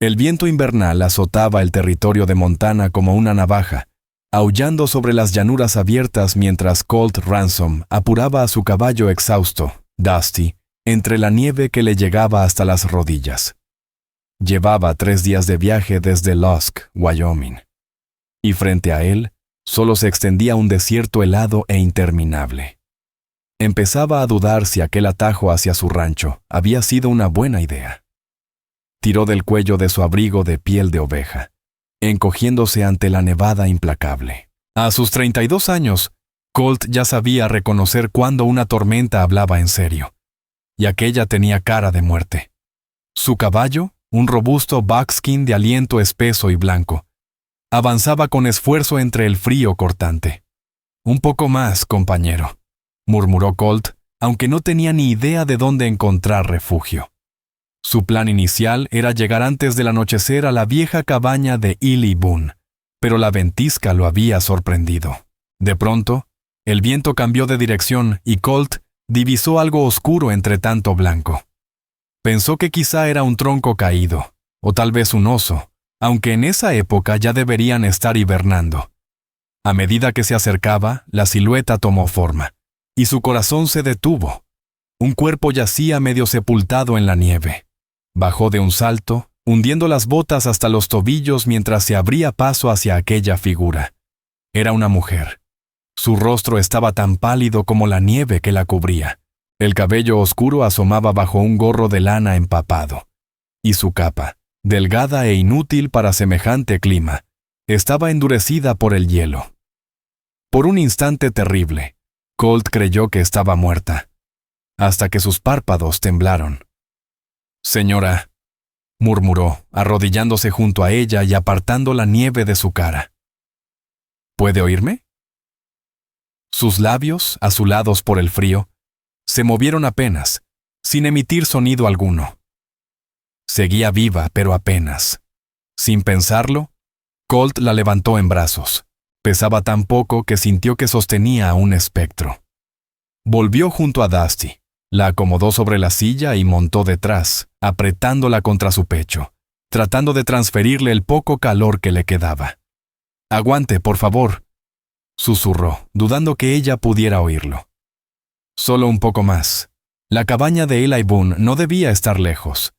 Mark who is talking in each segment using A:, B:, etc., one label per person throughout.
A: El viento invernal azotaba el territorio de Montana como una navaja, aullando sobre las llanuras abiertas mientras Colt Ransom apuraba a su caballo exhausto, Dusty, entre la nieve que le llegaba hasta las rodillas. Llevaba 3 días de viaje desde Lusk, Wyoming, y frente a él solo se extendía un desierto helado e interminable. Empezaba a dudar si aquel atajo hacia su rancho había sido una buena idea. Tiró del cuello de su abrigo de piel de oveja, encogiéndose ante la nevada implacable. A sus 32 años, Colt ya sabía reconocer cuando una tormenta hablaba en serio, y aquella tenía cara de muerte. Su caballo, un robusto buckskin de aliento espeso y blanco, avanzaba con esfuerzo entre el frío cortante. «Un poco más, compañero», murmuró Colt, aunque no tenía ni idea de dónde encontrar refugio. Su plan inicial era llegar antes del anochecer a la vieja cabaña de Eli Boone, pero la ventisca lo había sorprendido. De pronto, el viento cambió de dirección y Colt divisó algo oscuro entre tanto blanco. Pensó que quizá era un tronco caído, o tal vez un oso, aunque en esa época ya deberían estar hibernando. A medida que se acercaba, la silueta tomó forma, y su corazón se detuvo. Un cuerpo yacía medio sepultado en la nieve. Bajó de un salto, hundiendo las botas hasta los tobillos mientras se abría paso hacia aquella figura. Era una mujer. Su rostro estaba tan pálido como la nieve que la cubría. El cabello oscuro asomaba bajo un gorro de lana empapado. Y su capa, delgada e inútil para semejante clima, estaba endurecida por el hielo. Por un instante terrible, Colt creyó que estaba muerta, hasta que sus párpados temblaron. «Señora», murmuró, arrodillándose junto a ella y apartando la nieve de su cara. «¿Puede oírme?» Sus labios, azulados por el frío, se movieron apenas, sin emitir sonido alguno. Seguía viva, pero apenas. Sin pensarlo, Colt la levantó en brazos. Pesaba tan poco que sintió que sostenía a un espectro. Volvió junto a Dusty. La acomodó sobre la silla y montó detrás, apretándola contra su pecho, tratando de transferirle el poco calor que le quedaba. «Aguante, por favor», susurró, dudando que ella pudiera oírlo. «Solo un poco más». La cabaña de Eli Boone no debía estar lejos.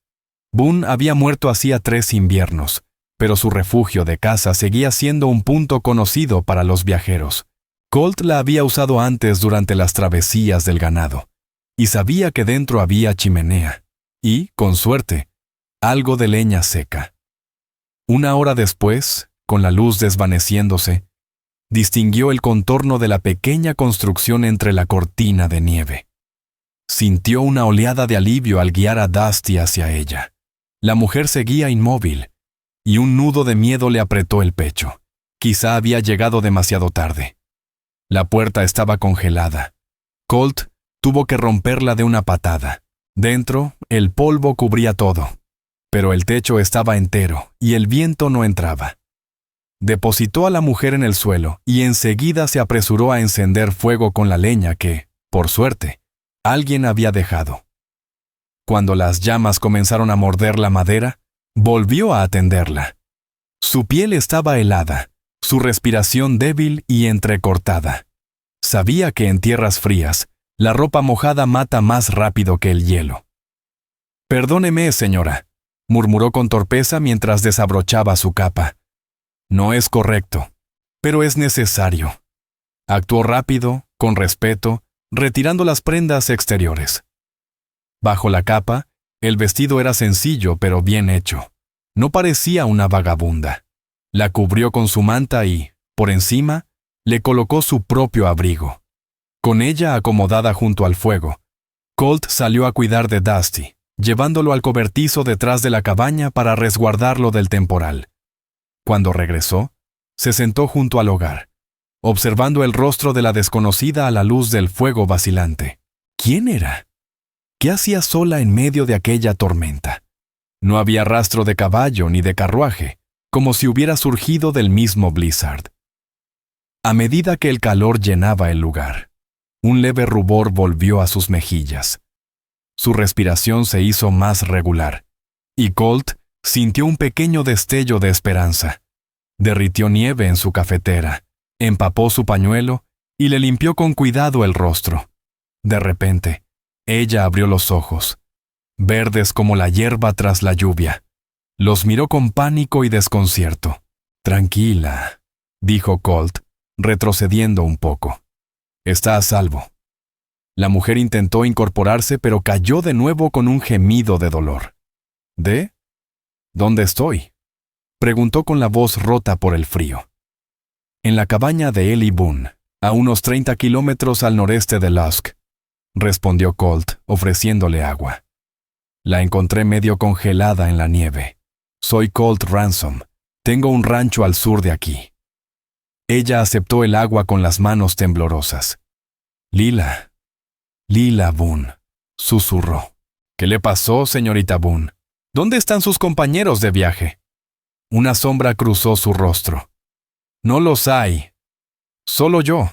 A: Boone había muerto hacía 3 inviernos, pero su refugio de caza seguía siendo un punto conocido para los viajeros. Colt la había usado antes durante las travesías del ganado, y sabía que dentro había chimenea, y, con suerte, algo de leña seca. 1 hora después, con la luz desvaneciéndose, distinguió el contorno de la pequeña construcción entre la cortina de nieve. Sintió una oleada de alivio al guiar a Dusty hacia ella. La mujer seguía inmóvil, y un nudo de miedo le apretó el pecho. Quizá había llegado demasiado tarde. La puerta estaba congelada. Colt tuvo que romperla de una patada. Dentro, el polvo cubría todo, pero el techo estaba entero y el viento no entraba. Depositó a la mujer en el suelo y enseguida se apresuró a encender fuego con la leña que, por suerte, alguien había dejado. Cuando las llamas comenzaron a morder la madera, volvió a atenderla. Su piel estaba helada, su respiración débil y entrecortada. Sabía que en tierras frías, la ropa mojada mata más rápido que el hielo. «Perdóneme, señora», murmuró con torpeza mientras desabrochaba su capa. «No es correcto, pero es necesario». Actuó rápido, con respeto, retirando las prendas exteriores. Bajo la capa, el vestido era sencillo pero bien hecho. No parecía una vagabunda. La cubrió con su manta y, por encima, le colocó su propio abrigo. Con ella acomodada junto al fuego, Colt salió a cuidar de Dusty, llevándolo al cobertizo detrás de la cabaña para resguardarlo del temporal. Cuando regresó, se sentó junto al hogar, observando el rostro de la desconocida a la luz del fuego vacilante. ¿Quién era? ¿Qué hacía sola en medio de aquella tormenta? No había rastro de caballo ni de carruaje, como si hubiera surgido del mismo blizzard. A medida que el calor llenaba el lugar, un leve rubor volvió a sus mejillas. Su respiración se hizo más regular, y Colt sintió un pequeño destello de esperanza. Derritió nieve en su cafetera, empapó su pañuelo y le limpió con cuidado el rostro. De repente, ella abrió los ojos, verdes como la hierba tras la lluvia. Los miró con pánico y desconcierto. «Tranquila», dijo Colt, retrocediendo un poco. «Está a salvo». La mujer intentó incorporarse, pero cayó de nuevo con un gemido de dolor. «¿De? ¿Dónde estoy?», preguntó con la voz rota por el frío. «En la cabaña de Eli Boone, a unos 30 kilómetros al noreste de Lusk», respondió Colt, ofreciéndole agua. «La encontré medio congelada en la nieve. Soy Colt Ransom. Tengo un rancho al sur de aquí». Ella aceptó el agua con las manos temblorosas. «Lila Boone», susurró. «¿Qué le pasó, señorita Boone? ¿Dónde están sus compañeros de viaje?» Una sombra cruzó su rostro. «No los hay. Solo yo».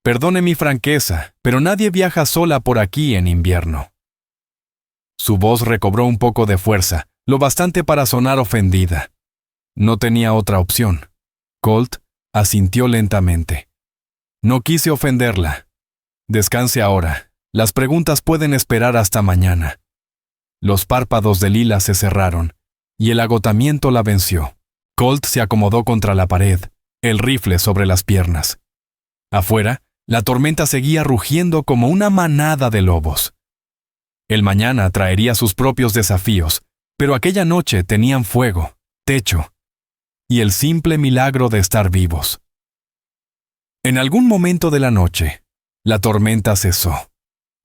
A: «Perdone mi franqueza, pero nadie viaja sola por aquí en invierno». Su voz recobró un poco de fuerza, lo bastante para sonar ofendida. No tenía otra opción. Colt asintió lentamente. «No quise ofenderla. Descanse ahora. Las preguntas pueden esperar hasta mañana». Los párpados de Lila se cerraron, y el agotamiento la venció. Colt se acomodó contra la pared, el rifle sobre las piernas. Afuera, la tormenta seguía rugiendo como una manada de lobos. El mañana traería sus propios desafíos, pero aquella noche tenían fuego, techo, y el simple milagro de estar vivos. En algún momento de la noche, la tormenta cesó.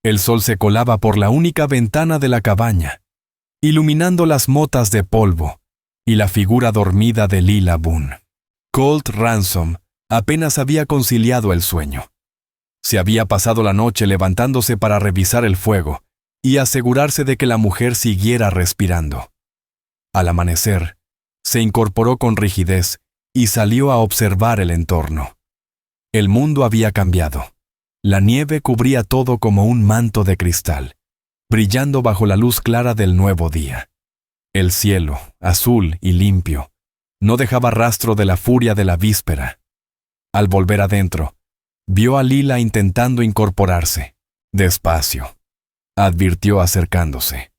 A: El sol se colaba por la única ventana de la cabaña, iluminando las motas de polvo y la figura dormida de Lila Boone. Colt Ransom apenas había conciliado el sueño. Se había pasado la noche levantándose para revisar el fuego y asegurarse de que la mujer siguiera respirando. Al amanecer, se incorporó con rigidez y salió a observar el entorno. El mundo había cambiado. La nieve cubría todo como un manto de cristal, brillando bajo la luz clara del nuevo día. El cielo, azul y limpio, no dejaba rastro de la furia de la víspera. Al volver adentro, vio a Lila intentando incorporarse. «Despacio», advirtió acercándose.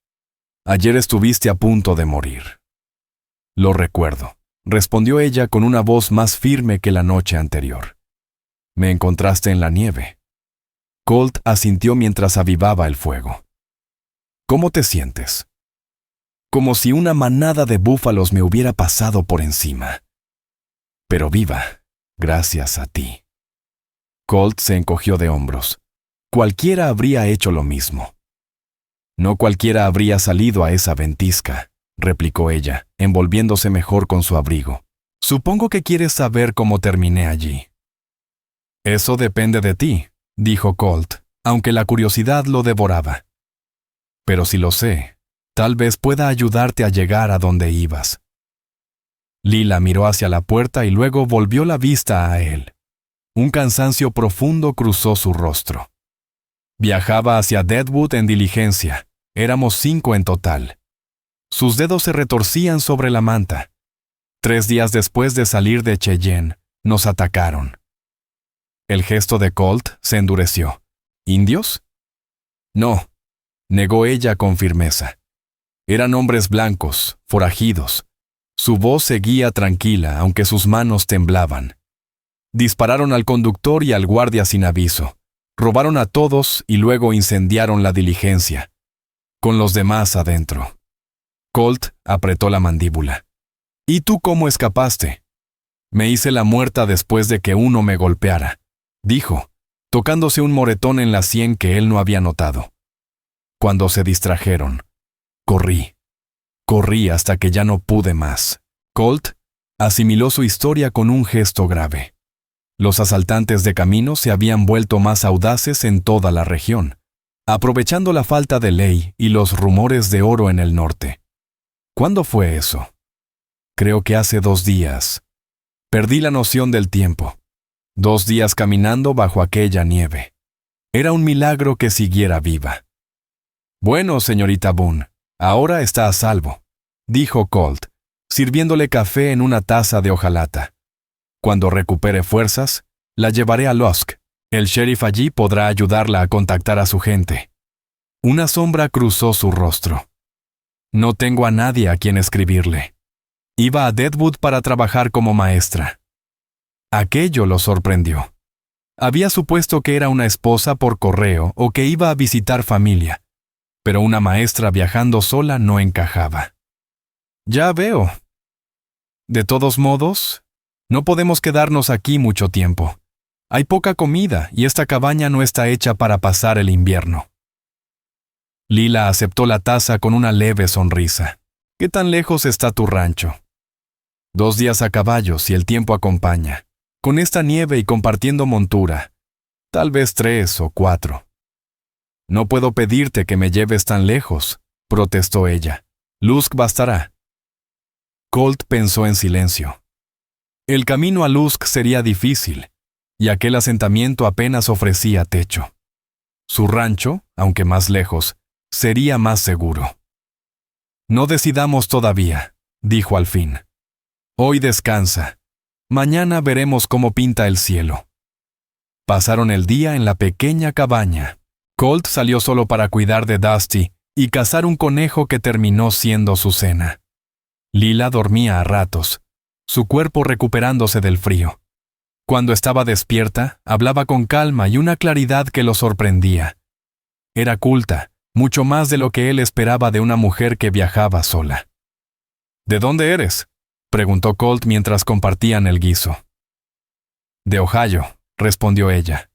A: «Ayer estuviste a punto de morir». «Lo recuerdo», respondió ella con una voz más firme que la noche anterior. «Me encontraste en la nieve». Colt asintió mientras avivaba el fuego. «¿Cómo te sientes?» «Como si una manada de búfalos me hubiera pasado por encima. Pero viva, gracias a ti». Colt se encogió de hombros. Cualquiera habría hecho lo mismo. «No cualquiera habría salido a esa ventisca», replicó ella, envolviéndose mejor con su abrigo. «Supongo que quieres saber cómo terminé allí». «Eso depende de ti», dijo Colt, aunque la curiosidad lo devoraba. «Pero si lo sé, tal vez pueda ayudarte a llegar a donde ibas». Lila miró hacia la puerta y luego volvió la vista a él. Un cansancio profundo cruzó su rostro. Viajaba hacia Deadwood en diligencia. Éramos 5 en total. Sus dedos se retorcían sobre la manta. 3 días después de salir de Cheyenne, nos atacaron. El gesto de Colt se endureció. ¿Indios? No, negó ella con firmeza. Eran hombres blancos, forajidos. Su voz seguía tranquila, aunque sus manos temblaban. Dispararon al conductor y al guardia sin aviso. Robaron a todos y luego incendiaron la diligencia, con los demás adentro. Colt apretó la mandíbula. ¿Y tú cómo escapaste? Me hice la muerta después de que uno me golpeara, dijo, tocándose un moretón en la sien que él no había notado. Cuando se distrajeron, corrí hasta que ya no pude más. Colt asimiló su historia con un gesto grave. Los asaltantes de camino se habían vuelto más audaces en toda la región, aprovechando la falta de ley y los rumores de oro en el norte. ¿Cuándo fue eso? Creo que hace 2 días. Perdí la noción del tiempo. 2 días caminando bajo aquella nieve. Era un milagro que siguiera viva. Bueno, señorita Boone, ahora está a salvo. dijo Colt, sirviéndole café en una taza de hojalata. Cuando recupere fuerzas, la llevaré a Lusk. El sheriff allí podrá ayudarla a contactar a su gente. Una sombra cruzó su rostro. No tengo a nadie a quien escribirle. Iba a Deadwood para trabajar como maestra. Aquello lo sorprendió. Había supuesto que era una esposa por correo o que iba a visitar familia, pero una maestra viajando sola no encajaba. Ya veo. De todos modos, no podemos quedarnos aquí mucho tiempo. Hay poca comida y esta cabaña no está hecha para pasar el invierno. Lila aceptó la taza con una leve sonrisa. ¿Qué tan lejos está tu rancho? 2 días a caballo si el tiempo acompaña. Con esta nieve y compartiendo montura. Tal vez 3 o 4. No puedo pedirte que me lleves tan lejos, protestó ella. Lusk bastará. Colt pensó en silencio. El camino a Lusk sería difícil, y aquel asentamiento apenas ofrecía techo. Su rancho, aunque más lejos, sería más seguro. No decidamos todavía, dijo al fin. Hoy descansa. Mañana veremos cómo pinta el cielo. Pasaron el día en la pequeña cabaña. Colt salió solo para cuidar de Dusty y cazar un conejo que terminó siendo su cena. Lila dormía a ratos, su cuerpo recuperándose del frío. Cuando estaba despierta, hablaba con calma y una claridad que lo sorprendía. Era culta, mucho más de lo que él esperaba de una mujer que viajaba sola. ¿De dónde eres?, preguntó Colt mientras compartían el guiso. De Ohio, respondió ella.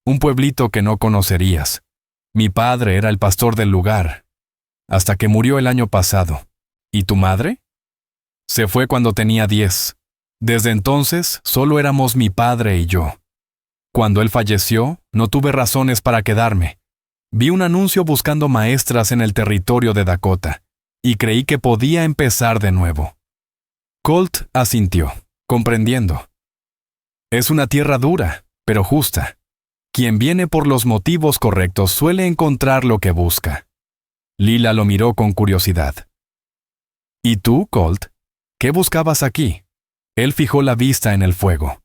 A: Un pueblito que no conocerías. Mi padre era el pastor del lugar, hasta que murió el año pasado. ¿Y tu madre? Se fue cuando tenía 10. Desde entonces, solo éramos mi padre y yo. Cuando él falleció, no tuve razones para quedarme. Vi un anuncio buscando maestras en el territorio de Dakota, y creí que podía empezar de nuevo. Colt asintió, comprendiendo. Es una tierra dura, pero justa. Quien viene por los motivos correctos suele encontrar lo que busca. Lila lo miró con curiosidad. ¿Y tú, Colt? ¿Qué buscabas aquí? Él fijó la vista en el fuego.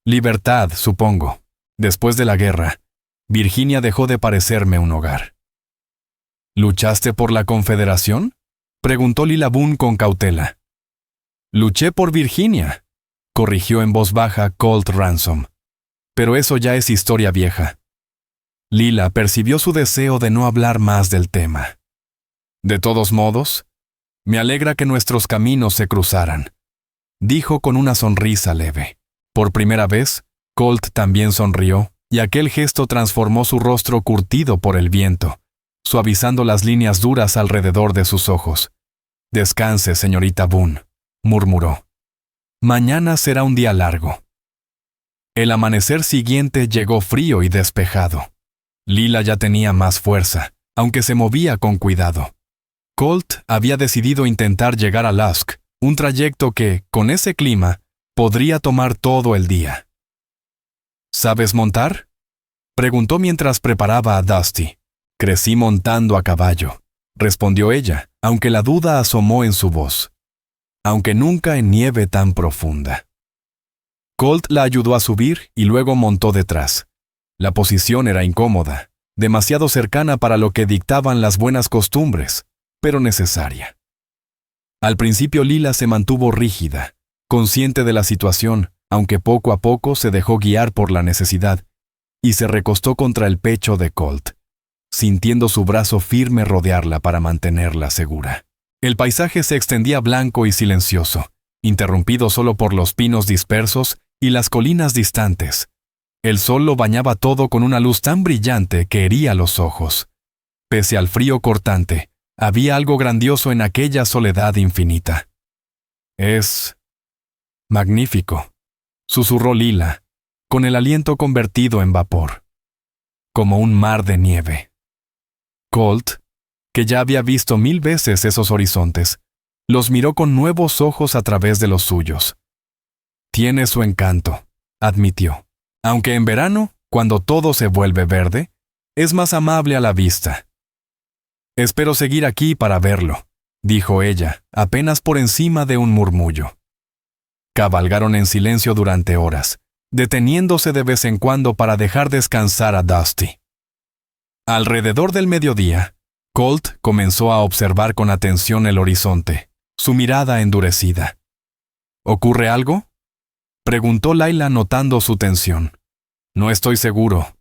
A: Libertad, supongo. Después de la guerra, Virginia dejó de parecerme un hogar. ¿Luchaste por la Confederación?, preguntó Lila Boone con cautela. Luché por Virginia, corrigió en voz baja Colt Ransom. Pero eso ya es historia vieja. Lila percibió su deseo de no hablar más del tema. De todos modos, me alegra que nuestros caminos se cruzaran, dijo con una sonrisa leve. Por primera vez, Colt también sonrió, y aquel gesto transformó su rostro curtido por el viento, suavizando las líneas duras alrededor de sus ojos. Descanse, señorita Boone, murmuró. Mañana será un día largo. El amanecer siguiente llegó frío y despejado. Lila ya tenía más fuerza, aunque se movía con cuidado. Colt había decidido intentar llegar a Lusk, un trayecto que, con ese clima, podría tomar todo el día. ¿Sabes montar?, preguntó mientras preparaba a Dusty. Crecí montando a caballo, respondió ella, aunque la duda asomó en su voz. Aunque nunca en nieve tan profunda. Colt la ayudó a subir y luego montó detrás. La posición era incómoda, demasiado cercana para lo que dictaban las buenas costumbres, pero necesaria. Al principio Lila se mantuvo rígida, consciente de la situación, aunque poco a poco se dejó guiar por la necesidad, y se recostó contra el pecho de Colt, sintiendo su brazo firme rodearla para mantenerla segura. El paisaje se extendía blanco y silencioso, interrumpido solo por los pinos dispersos y las colinas distantes. El sol lo bañaba todo con una luz tan brillante que hería los ojos. Pese al frío cortante, había algo grandioso en aquella soledad infinita. Es magnífico, susurró Lila, con el aliento convertido en vapor. Como un mar de nieve. Colt, que ya había visto 1000 veces esos horizontes, los miró con nuevos ojos a través de los suyos. Tiene su encanto, admitió. Aunque en verano, cuando todo se vuelve verde, es más amable a la vista. Espero seguir aquí para verlo, dijo ella, apenas por encima de un murmullo. Cabalgaron en silencio durante horas, deteniéndose de vez en cuando para dejar descansar a Dusty. Alrededor del mediodía, Colt comenzó a observar con atención el horizonte, su mirada endurecida. ¿Ocurre algo?, preguntó Layla notando su tensión. No estoy seguro,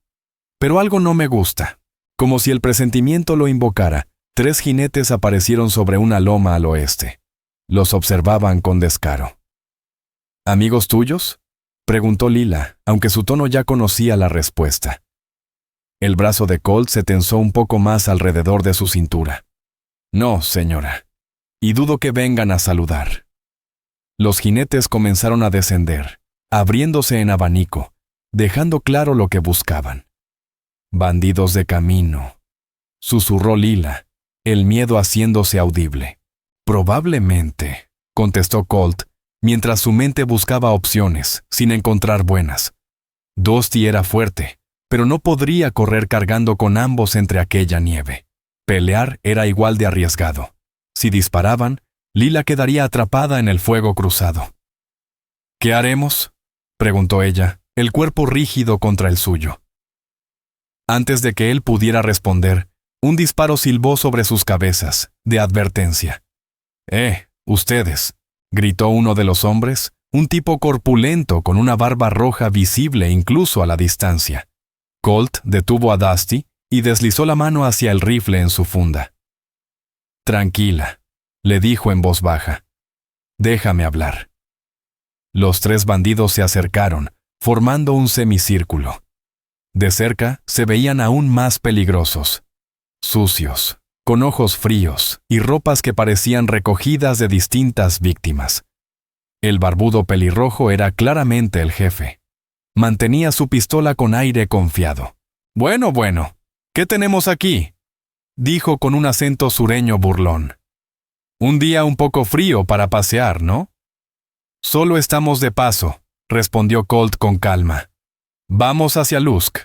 A: pero algo no me gusta. Como si el presentimiento lo invocara, 3 jinetes aparecieron sobre una loma al oeste. Los observaban con descaro. ¿Amigos tuyos?, preguntó Lila, aunque su tono ya conocía la respuesta. El brazo de Colt se tensó un poco más alrededor de su cintura. No, señora, y dudo que vengan a saludar. Los jinetes comenzaron a descender, abriéndose en abanico, dejando claro lo que buscaban. Bandidos de camino, susurró Lila, el miedo haciéndose audible. Probablemente, contestó Colt, mientras su mente buscaba opciones, sin encontrar buenas. Dusty era fuerte, pero no podría correr cargando con ambos entre aquella nieve. Pelear era igual de arriesgado. Si disparaban, Lila quedaría atrapada en el fuego cruzado. ¿Qué haremos?, preguntó ella, el cuerpo rígido contra el suyo. Antes de que él pudiera responder, un disparo silbó sobre sus cabezas, de advertencia. Ustedes, gritó uno de los hombres, un tipo corpulento con una barba roja visible incluso a la distancia. Colt detuvo a Dusty y deslizó la mano hacia el rifle en su funda. Tranquila, le dijo en voz baja. Déjame hablar. Los 3 bandidos se acercaron, formando un semicírculo. De cerca se veían aún más peligrosos. Sucios, con ojos fríos y ropas que parecían recogidas de distintas víctimas. El barbudo pelirrojo era claramente el jefe. Mantenía su pistola con aire confiado. Bueno, ¿qué tenemos aquí?, dijo con un acento sureño burlón. Un día un poco frío para pasear, ¿no? Solo estamos de paso, respondió Colt con calma. Vamos hacia Lusk.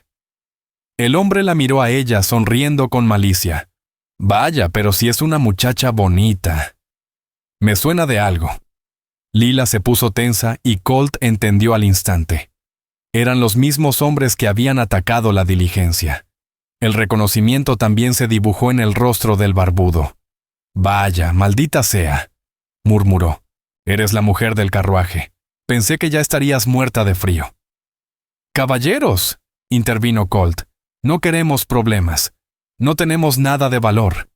A: El hombre la miró a ella sonriendo con malicia. Vaya, pero si es una muchacha bonita. Me suena de algo. Lila se puso tensa y Colt entendió al instante. Eran los mismos hombres que habían atacado la diligencia. El reconocimiento también se dibujó en el rostro del barbudo. Vaya, maldita sea, murmuró. Eres la mujer del carruaje. Pensé que ya estarías muerta de frío. Caballeros, intervino Colt, no queremos problemas. No tenemos nada de valor.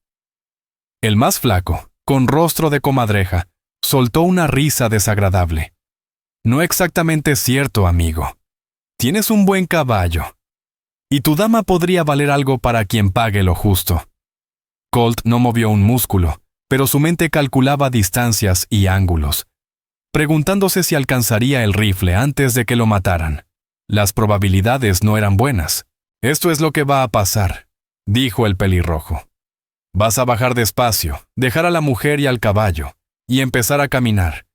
A: El más flaco, con rostro de comadreja, soltó una risa desagradable. No exactamente cierto, amigo. Tienes un buen caballo. Y tu dama podría valer algo para quien pague lo justo. Colt no movió un músculo, pero su mente calculaba distancias y ángulos, preguntándose si alcanzaría el rifle antes de que lo mataran. Las probabilidades no eran buenas. Esto es lo que va a pasar, dijo el pelirrojo. Vas a bajar despacio, dejar a la mujer y al caballo, y empezar a caminar.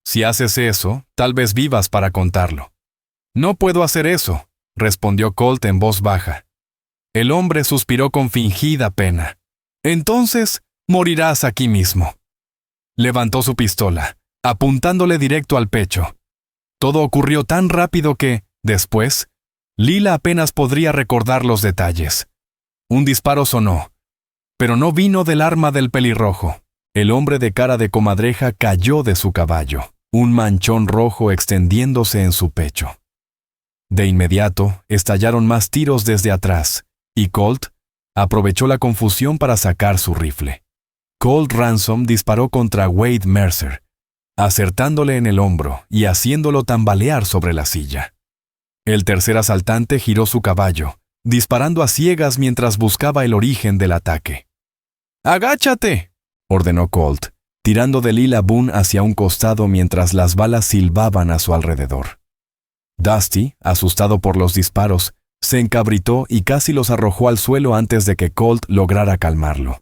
A: Si haces eso, tal vez vivas para contarlo. No puedo hacer eso, respondió Colt en voz baja. El hombre suspiró con fingida pena. Entonces, morirás aquí mismo. Levantó su pistola, apuntándole directo al pecho. Todo ocurrió tan rápido que, después, Lila apenas podría recordar los detalles. Un disparo sonó, pero no vino del arma del pelirrojo. El hombre de cara de comadreja cayó de su caballo, un manchón rojo extendiéndose en su pecho. De inmediato, estallaron más tiros desde atrás, y Colt aprovechó la confusión para sacar su rifle. Colt Ransom disparó contra Wade Mercer, acertándole en el hombro y haciéndolo tambalear sobre la silla. El tercer asaltante giró su caballo, disparando a ciegas mientras buscaba el origen del ataque. ¡Agáchate!, ordenó Colt, tirando de Lila Boone hacia un costado mientras las balas silbaban a su alrededor. Dusty, asustado por los disparos, se encabritó y casi los arrojó al suelo antes de que Colt lograra calmarlo.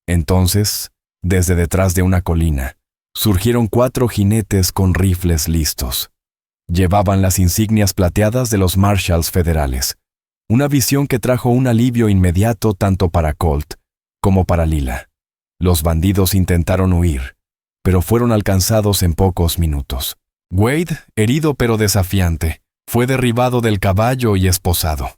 A: Entonces, desde detrás de una colina, surgieron 4 jinetes con rifles listos. Llevaban las insignias plateadas de los Marshalls federales, una visión que trajo un alivio inmediato tanto para Colt como para Lila. Los bandidos intentaron huir, pero fueron alcanzados en pocos minutos. Wade, herido pero desafiante, fue derribado del caballo y esposado.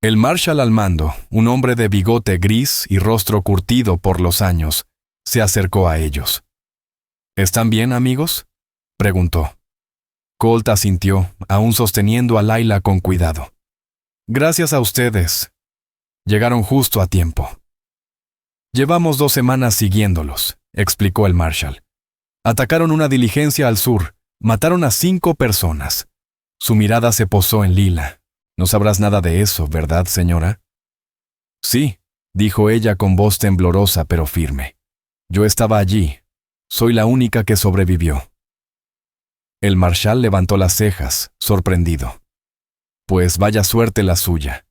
A: El marshal al mando, un hombre de bigote gris y rostro curtido por los años, se acercó a ellos. ¿Están bien, amigos?, preguntó. Colt asintió, aún sosteniendo a Layla con cuidado. Gracias a ustedes. Llegaron justo a tiempo. Llevamos 2 semanas siguiéndolos, explicó el marshal. Atacaron una diligencia al sur, mataron a 5 personas. Su mirada se posó en Lila. No sabrás nada de eso, ¿verdad, señora? Sí, dijo ella con voz temblorosa pero firme. Yo estaba allí. Soy la única que sobrevivió. El marshal levantó las cejas, sorprendido. Pues vaya suerte la suya.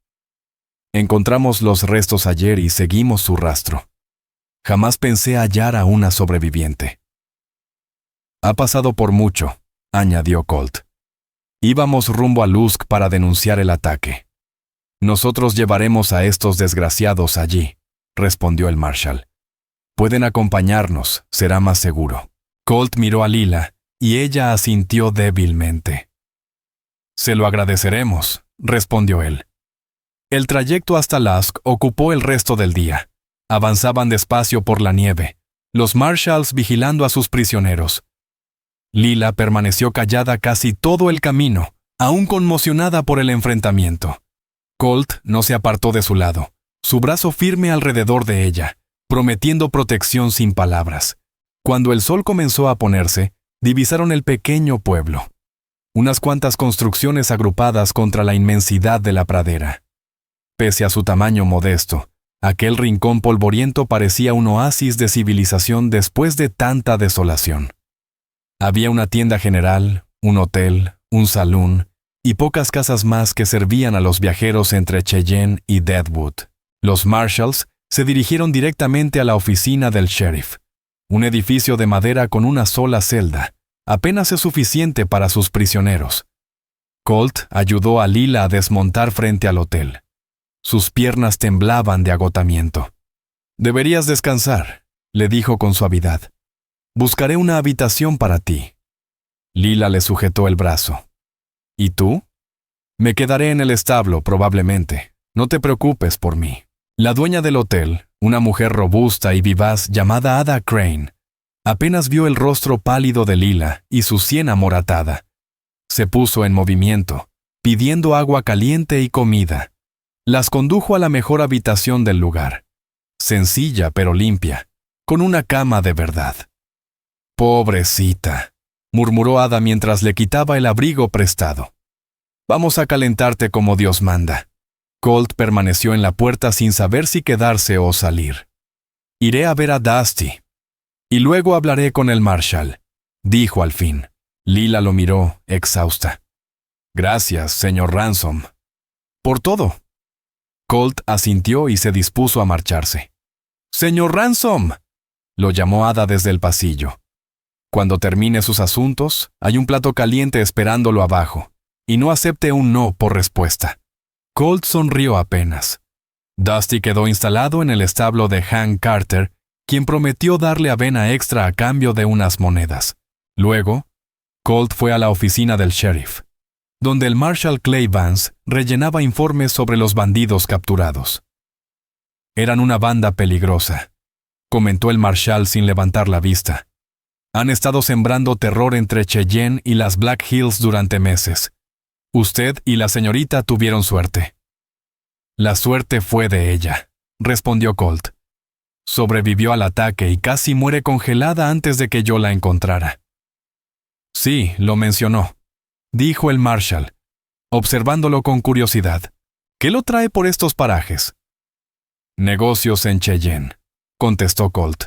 A: Encontramos los restos ayer y seguimos su rastro. Jamás pensé hallar a una sobreviviente. Ha pasado por mucho, añadió Colt. Íbamos rumbo a Lusk para denunciar el ataque. Nosotros llevaremos a estos desgraciados allí, respondió el marshal. Pueden acompañarnos, será más seguro. Colt miró a Lila, y ella asintió débilmente. Se lo agradeceremos, respondió él. El trayecto hasta Lusk ocupó el resto del día. Avanzaban despacio por la nieve, los marshals vigilando a sus prisioneros. Lila permaneció callada casi todo el camino, aún conmocionada por el enfrentamiento. Colt no se apartó de su lado, su brazo firme alrededor de ella, prometiendo protección sin palabras. Cuando el sol comenzó a ponerse, divisaron el pequeño pueblo. Unas cuantas construcciones agrupadas contra la inmensidad de la pradera. Pese a su tamaño modesto, aquel rincón polvoriento parecía un oasis de civilización después de tanta desolación. Había una tienda general, un hotel, un salón y pocas casas más que servían a los viajeros entre Cheyenne y Deadwood. Los marshals se dirigieron directamente a la oficina del sheriff, un edificio de madera con una sola celda, apenas es suficiente para sus prisioneros. Colt ayudó a Lila a desmontar frente al hotel. Sus piernas temblaban de agotamiento. Deberías descansar, le dijo con suavidad. Buscaré una habitación para ti. Lila le sujetó el brazo. ¿Y tú? Me quedaré en el establo, probablemente. No te preocupes por mí. La dueña del hotel, una mujer robusta y vivaz llamada Ada Crane, apenas vio el rostro pálido de Lila y su sien amoratada. Se puso en movimiento, pidiendo agua caliente y comida. Las condujo a la mejor habitación del lugar. Sencilla pero limpia, con una cama de verdad. «Pobrecita», murmuró Ada mientras le quitaba el abrigo prestado. «Vamos a calentarte como Dios manda». Colt permaneció en la puerta sin saber si quedarse o salir. «Iré a ver a Dusty. Y luego hablaré con el marshal», dijo al fin. Lila lo miró, exhausta. «Gracias, señor Ransom. Por todo». Colt asintió y se dispuso a marcharse. «¡Señor Ransom!», lo llamó Ada desde el pasillo. Cuando termine sus asuntos, hay un plato caliente esperándolo abajo, y no acepte un no por respuesta. Colt sonrió apenas. Dusty quedó instalado en el establo de Hank Carter, quien prometió darle avena extra a cambio de unas monedas. Luego, Colt fue a la oficina del sheriff, donde el marshal Clay Vance rellenaba informes sobre los bandidos capturados. Eran una banda peligrosa, comentó el marshal sin levantar la vista. Han estado sembrando terror entre Cheyenne y las Black Hills durante meses. Usted y la señorita tuvieron suerte. La suerte fue de ella, respondió Colt. Sobrevivió al ataque y casi muere congelada antes de que yo la encontrara. Sí, lo mencionó, dijo el marshal, observándolo con curiosidad. ¿Qué lo trae por estos parajes? Negocios en Cheyenne, contestó Colt.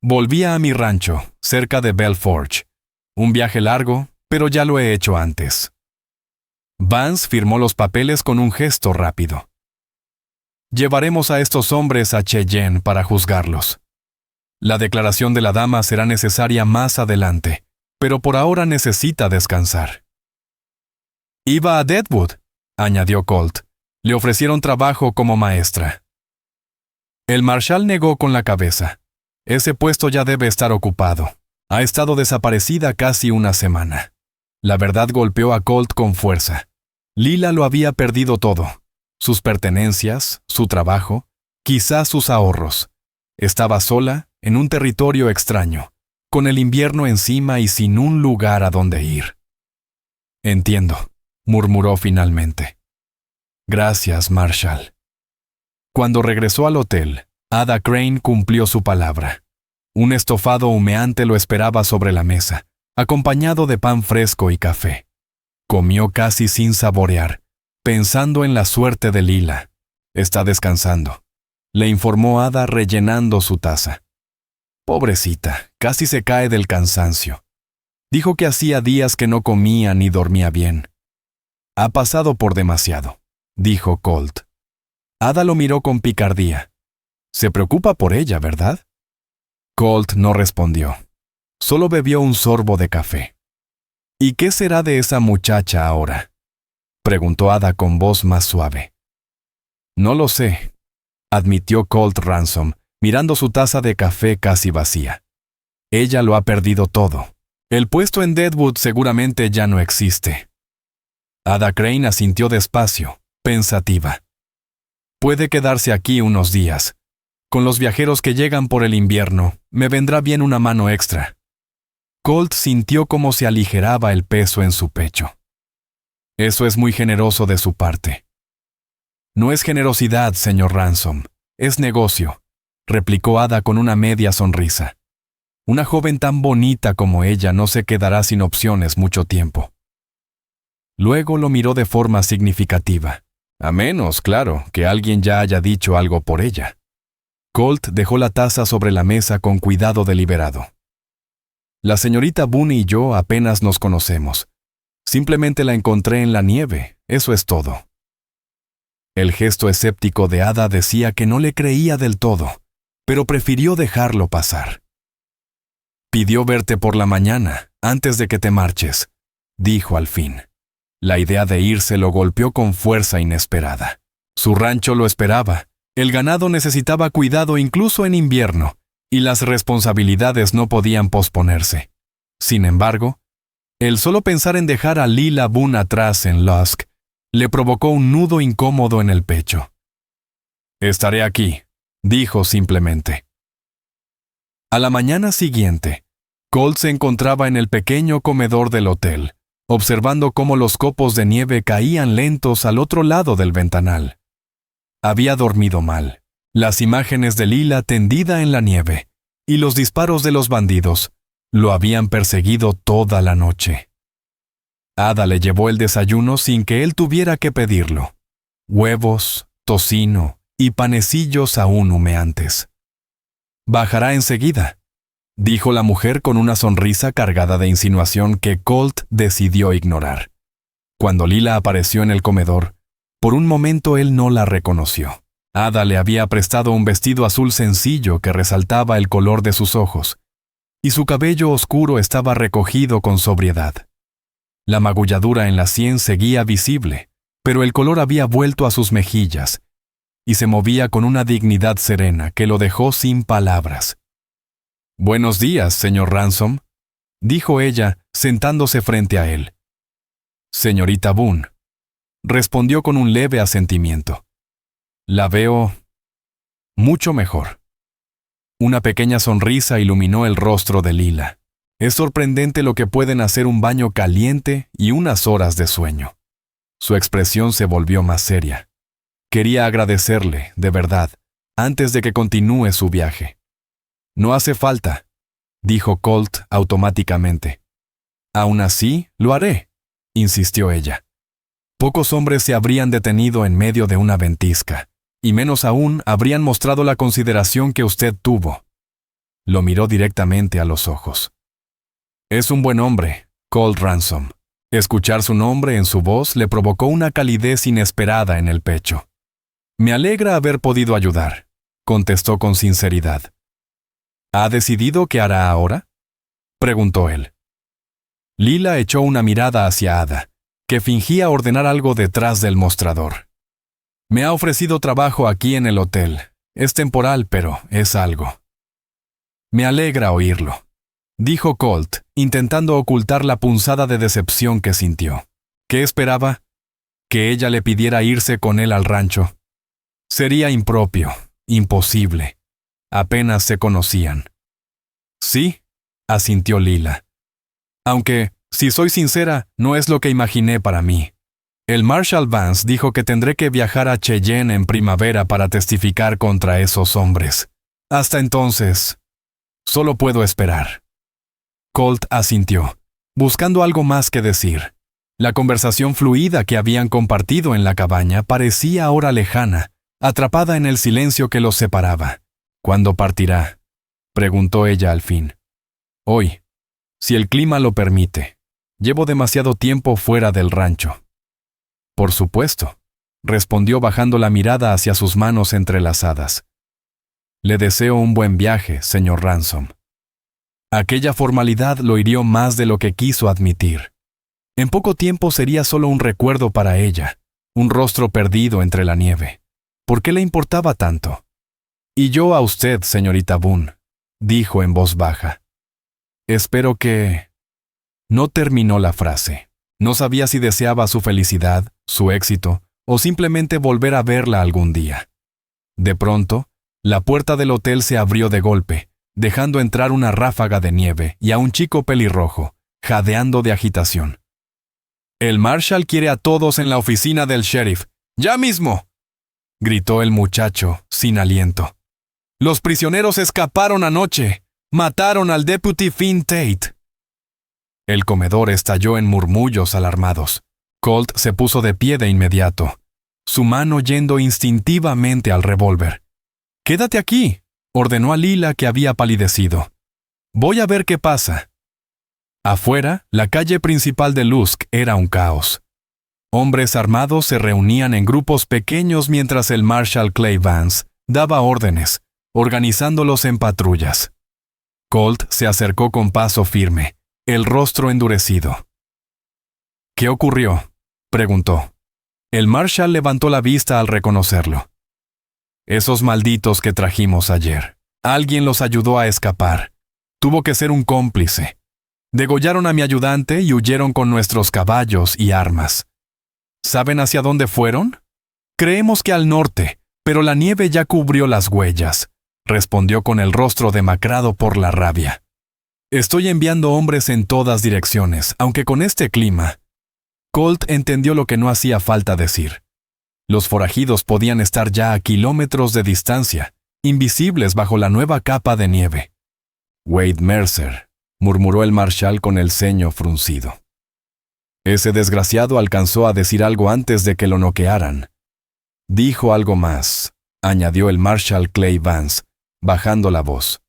A: Volvía a mi rancho, cerca de Belle Forge. Un viaje largo, pero ya lo he hecho antes. Vance firmó los papeles con un gesto rápido. Llevaremos a estos hombres a Cheyenne para juzgarlos. La declaración de la dama será necesaria más adelante, pero por ahora necesita descansar. Iba a Deadwood, añadió Colt. Le ofrecieron trabajo como maestra. El marshal negó con la cabeza. Ese puesto ya debe estar ocupado. Ha estado desaparecida casi una semana. La verdad golpeó a Colt con fuerza. Lila lo había perdido todo. Sus pertenencias, su trabajo, quizás sus ahorros. Estaba sola, en un territorio extraño, con el invierno encima y sin un lugar a donde ir. Entiendo, murmuró finalmente. Gracias, Marshall. Cuando regresó al hotel, Ada Crane cumplió su palabra. Un estofado humeante lo esperaba sobre la mesa, acompañado de pan fresco y café. Comió casi sin saborear, pensando en la suerte de Lila. Está descansando, le informó Ada rellenando su taza. Pobrecita, casi se cae del cansancio. Dijo que hacía días que no comía ni dormía bien. Ha pasado por demasiado, dijo Colt. Ada lo miró con picardía. Se preocupa por ella, ¿verdad? Colt no respondió. Solo bebió un sorbo de café. ¿Y qué será de esa muchacha ahora?, preguntó Ada con voz más suave. No lo sé, admitió Colt Ransom, mirando su taza de café casi vacía. Ella lo ha perdido todo. El puesto en Deadwood seguramente ya no existe. Ada Crane asintió despacio, pensativa. Puede quedarse aquí unos días. Con los viajeros que llegan por el invierno, me vendrá bien una mano extra. Colt sintió cómo se aligeraba el peso en su pecho. Eso es muy generoso de su parte. No es generosidad, señor Ransom, es negocio, replicó Ada con una media sonrisa. Una joven tan bonita como ella no se quedará sin opciones mucho tiempo. Luego lo miró de forma significativa, a menos, claro, que alguien ya haya dicho algo por ella. Colt dejó la taza sobre la mesa con cuidado deliberado. La señorita Boone y yo apenas nos conocemos. Simplemente la encontré en la nieve, eso es todo. El gesto escéptico de Ada decía que no le creía del todo, pero prefirió dejarlo pasar. Pidió verte por la mañana, antes de que te marches, dijo al fin. La idea de irse lo golpeó con fuerza inesperada. Su rancho lo esperaba, el ganado necesitaba cuidado incluso en invierno, y las responsabilidades no podían posponerse. Sin embargo, el solo pensar en dejar a Lila Boone atrás en Lusk le provocó un nudo incómodo en el pecho. Estaré aquí, dijo simplemente. A la mañana siguiente, Colt se encontraba en el pequeño comedor del hotel, observando cómo los copos de nieve caían lentos al otro lado del ventanal. Había dormido mal. Las imágenes de Lila tendida en la nieve y los disparos de los bandidos lo habían perseguido toda la noche. Ada le llevó el desayuno sin que él tuviera que pedirlo. Huevos, tocino y panecillos aún humeantes. Bajará enseguida, dijo la mujer con una sonrisa cargada de insinuación que Colt decidió ignorar. Cuando Lila apareció en el comedor, por un momento él no la reconoció. Ada le había prestado un vestido azul sencillo que resaltaba el color de sus ojos, y su cabello oscuro estaba recogido con sobriedad. La magulladura en la sien seguía visible, pero el color había vuelto a sus mejillas, y se movía con una dignidad serena que lo dejó sin palabras. «Buenos días, señor Ransom», dijo ella, sentándose frente a él. «Señorita Boone», respondió con un leve asentimiento. «La veo mucho mejor». Una pequeña sonrisa iluminó el rostro de Lila. Es sorprendente lo que pueden hacer un baño caliente y unas horas de sueño. Su expresión se volvió más seria. Quería agradecerle, de verdad, antes de que continúe su viaje. «No hace falta», dijo Colt automáticamente. «Aún así, lo haré», insistió ella. Pocos hombres se habrían detenido en medio de una ventisca, y menos aún habrían mostrado la consideración que usted tuvo. Lo miró directamente a los ojos. «Es un buen hombre, Colt Ransom». Escuchar su nombre en su voz le provocó una calidez inesperada en el pecho. «Me alegra haber podido ayudar», contestó con sinceridad. «¿Ha decidido qué hará ahora?», preguntó él. Lila echó una mirada hacia Ada, que fingía ordenar algo detrás del mostrador. «Me ha ofrecido trabajo aquí en el hotel. Es temporal, pero es algo». Me alegra oírlo, dijo Colt, intentando ocultar la punzada de decepción que sintió. ¿Qué esperaba? ¿Que ella le pidiera irse con él al rancho? Sería impropio, imposible. Apenas se conocían. Sí, asintió Lila. Aunque, si soy sincera, no es lo que imaginé para mí. El Marshal Vance dijo que tendré que viajar a Cheyenne en primavera para testificar contra esos hombres. Hasta entonces, solo puedo esperar. Colt asintió, buscando algo más que decir. La conversación fluida que habían compartido en la cabaña parecía ahora lejana, atrapada en el silencio que los separaba. ¿Cuándo partirá?, preguntó ella al fin. Hoy, si el clima lo permite. Llevo demasiado tiempo fuera del rancho. Por supuesto, respondió bajando la mirada hacia sus manos entrelazadas. Le deseo un buen viaje, señor Ransom. Aquella formalidad lo hirió más de lo que quiso admitir. En poco tiempo sería solo un recuerdo para ella, un rostro perdido entre la nieve. ¿Por qué le importaba tanto? Y yo a usted, señorita Boone, dijo en voz baja. Espero que... No terminó la frase. No sabía si deseaba su felicidad, su éxito, o simplemente volver a verla algún día. De pronto, la puerta del hotel se abrió de golpe, dejando entrar una ráfaga de nieve y a un chico pelirrojo, jadeando de agitación. «El Marshal quiere a todos en la oficina del sheriff. ¡Ya mismo!», gritó el muchacho, sin aliento. «Los prisioneros escaparon anoche. Mataron al Deputy Finn Tate». El comedor estalló en murmullos alarmados. Colt se puso de pie de inmediato, su mano yendo instintivamente al revólver. «Quédate aquí», ordenó a Lila, que había palidecido. «Voy a ver qué pasa». Afuera, la calle principal de Lusk era un caos. Hombres armados se reunían en grupos pequeños mientras el Marshal Clay Vance daba órdenes, organizándolos en patrullas. Colt se acercó con paso firme, el rostro endurecido. «¿Qué ocurrió?», preguntó. El Marshal levantó la vista al reconocerlo. «Esos malditos que trajimos ayer. Alguien los ayudó a escapar. Tuvo que ser un cómplice. Degollaron a mi ayudante y huyeron con nuestros caballos y armas. ¿Saben hacia dónde fueron? Creemos que al norte, pero la nieve ya cubrió las huellas», respondió con el rostro demacrado por la rabia. «Estoy enviando hombres en todas direcciones, aunque con este clima». Colt entendió lo que no hacía falta decir. Los forajidos podían estar ya a kilómetros de distancia, invisibles bajo la nueva capa de nieve. «Wade Mercer», murmuró el marshal con el ceño fruncido. Ese desgraciado alcanzó a decir algo antes de que lo noquearan. Dijo algo más, añadió el Marshal Clay Vance, bajando la voz,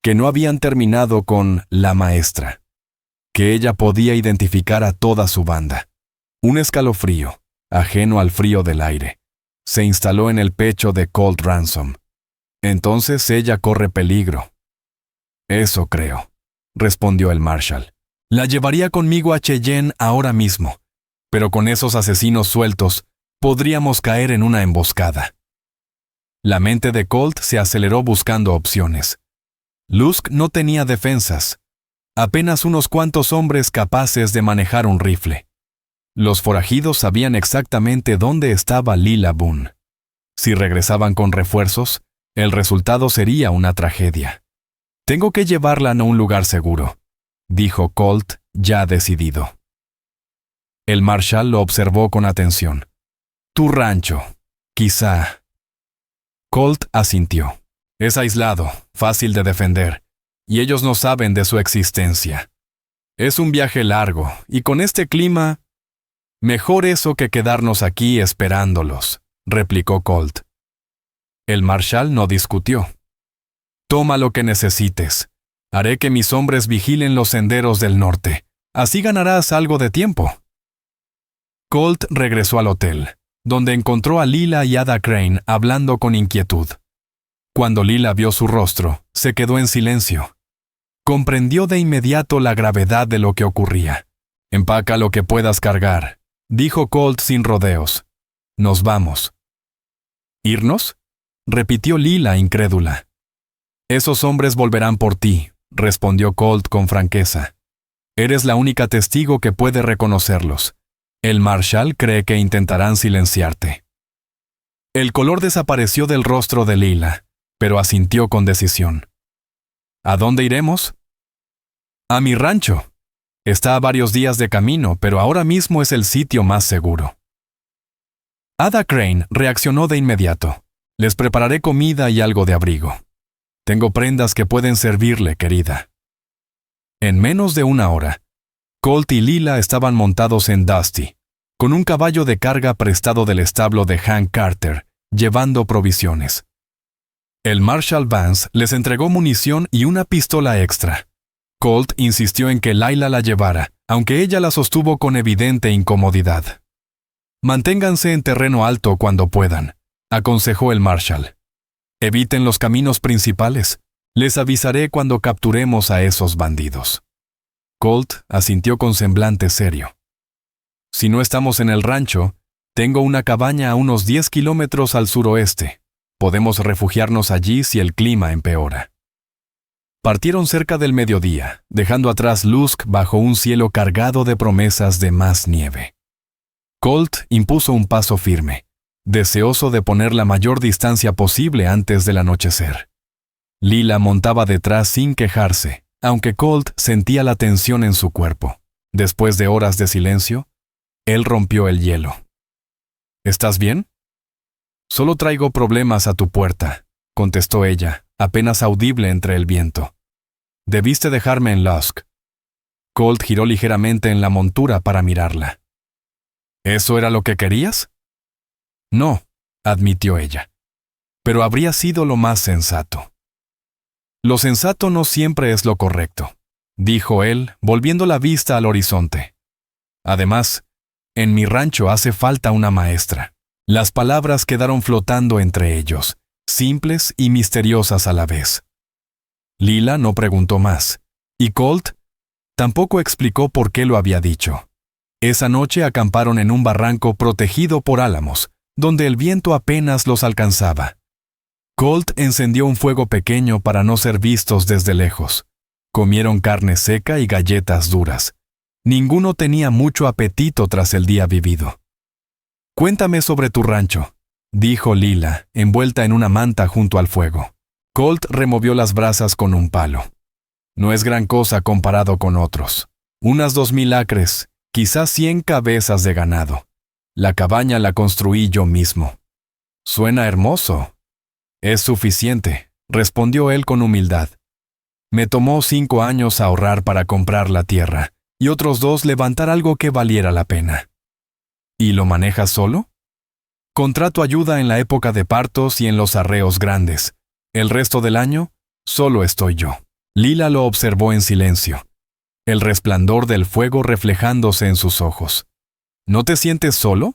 A: que no habían terminado con la maestra, que ella podía identificar a toda su banda. Un escalofrío, ajeno al frío del aire, se instaló en el pecho de Colt Ransom. «Entonces ella corre peligro». «Eso creo», respondió el Marshal. «La llevaría conmigo a Cheyenne ahora mismo, pero con esos asesinos sueltos podríamos caer en una emboscada». La mente de Colt se aceleró buscando opciones. Lusk no tenía defensas, apenas unos cuantos hombres capaces de manejar un rifle. Los forajidos sabían exactamente dónde estaba Lila Boone. Si regresaban con refuerzos, el resultado sería una tragedia. «Tengo que llevarla a un lugar seguro», dijo Colt, ya decidido. El marshal lo observó con atención. «Tu rancho, quizá». Colt asintió. «Es aislado, fácil de defender, y ellos no saben de su existencia. Es un viaje largo, y con este clima, mejor eso que quedarnos aquí esperándolos», replicó Colt. El marshal no discutió. «Toma lo que necesites. Haré que mis hombres vigilen los senderos del norte. Así ganarás algo de tiempo». Colt regresó al hotel, donde encontró a Lila y Ada Crane hablando con inquietud. Cuando Lila vio su rostro, se quedó en silencio. Comprendió de inmediato la gravedad de lo que ocurría. «Empaca lo que puedas cargar», dijo Colt sin rodeos. «Nos vamos». «¿Irnos?», repitió Lila incrédula. Esos hombres volverán por ti, respondió Colt con franqueza. Eres la única testigo que puede reconocerlos. El Marshal cree que intentarán silenciarte. El color desapareció del rostro de Lila, pero asintió con decisión. ¿A dónde iremos? A mi rancho. Está a varios días de camino, pero ahora mismo es el sitio más seguro. Ada Crane reaccionó de inmediato. Les prepararé comida y algo de abrigo. Tengo prendas que pueden servirle, querida. En menos de una hora, Colt y Lila estaban montados en Dusty, con un caballo de carga prestado del establo de Hank Carter, llevando provisiones. El Marshal Vance les entregó munición y una pistola extra. Colt insistió en que Lila la llevara, aunque ella la sostuvo con evidente incomodidad. Manténganse en terreno alto cuando puedan, aconsejó el Marshal. Eviten los caminos principales. Les avisaré cuando capturemos a esos bandidos. Colt asintió con semblante serio. Si no estamos en el rancho, tengo una cabaña a unos 10 kilómetros al suroeste. Podemos refugiarnos allí si el clima empeora. Partieron cerca del mediodía, dejando atrás Lusk bajo un cielo cargado de promesas de más nieve. Colt impuso un paso firme, deseoso de poner la mayor distancia posible antes del anochecer. Lila montaba detrás sin quejarse, aunque Colt sentía la tensión en su cuerpo. Después de horas de silencio, él rompió el hielo. ¿Estás bien? Solo traigo problemas a tu puerta, contestó ella, apenas audible entre el viento. Debiste dejarme en Lusk. Colt giró ligeramente en la montura para mirarla. ¿Eso era lo que querías? No, admitió ella. Pero habría sido lo más sensato. Lo sensato no siempre es lo correcto, dijo él, volviendo la vista al horizonte. Además, en mi rancho hace falta una maestra. Las palabras quedaron flotando entre ellos, simples y misteriosas a la vez. Lila no preguntó más, y Colt tampoco explicó por qué lo había dicho. Esa noche acamparon en un barranco protegido por álamos, donde el viento apenas los alcanzaba. Colt encendió un fuego pequeño para no ser vistos desde lejos. Comieron carne seca y galletas duras. Ninguno tenía mucho apetito tras el día vivido. «Cuéntame sobre tu rancho», dijo Lila, envuelta en una manta junto al fuego. Colt removió las brasas con un palo. «No es gran cosa comparado con otros. Unas 2000 acres, quizás 100 cabezas de ganado. La cabaña la construí yo mismo». «Suena hermoso». «Es suficiente», respondió él con humildad. «Me tomó 5 años ahorrar para comprar la tierra, y otros 2 levantar algo que valiera la pena». «¿Y lo manejas solo?» «Contrato ayuda en la época de partos y en los arreos grandes. El resto del año, solo estoy yo». Lila lo observó en silencio, el resplandor del fuego reflejándose en sus ojos. «¿No te sientes solo?»,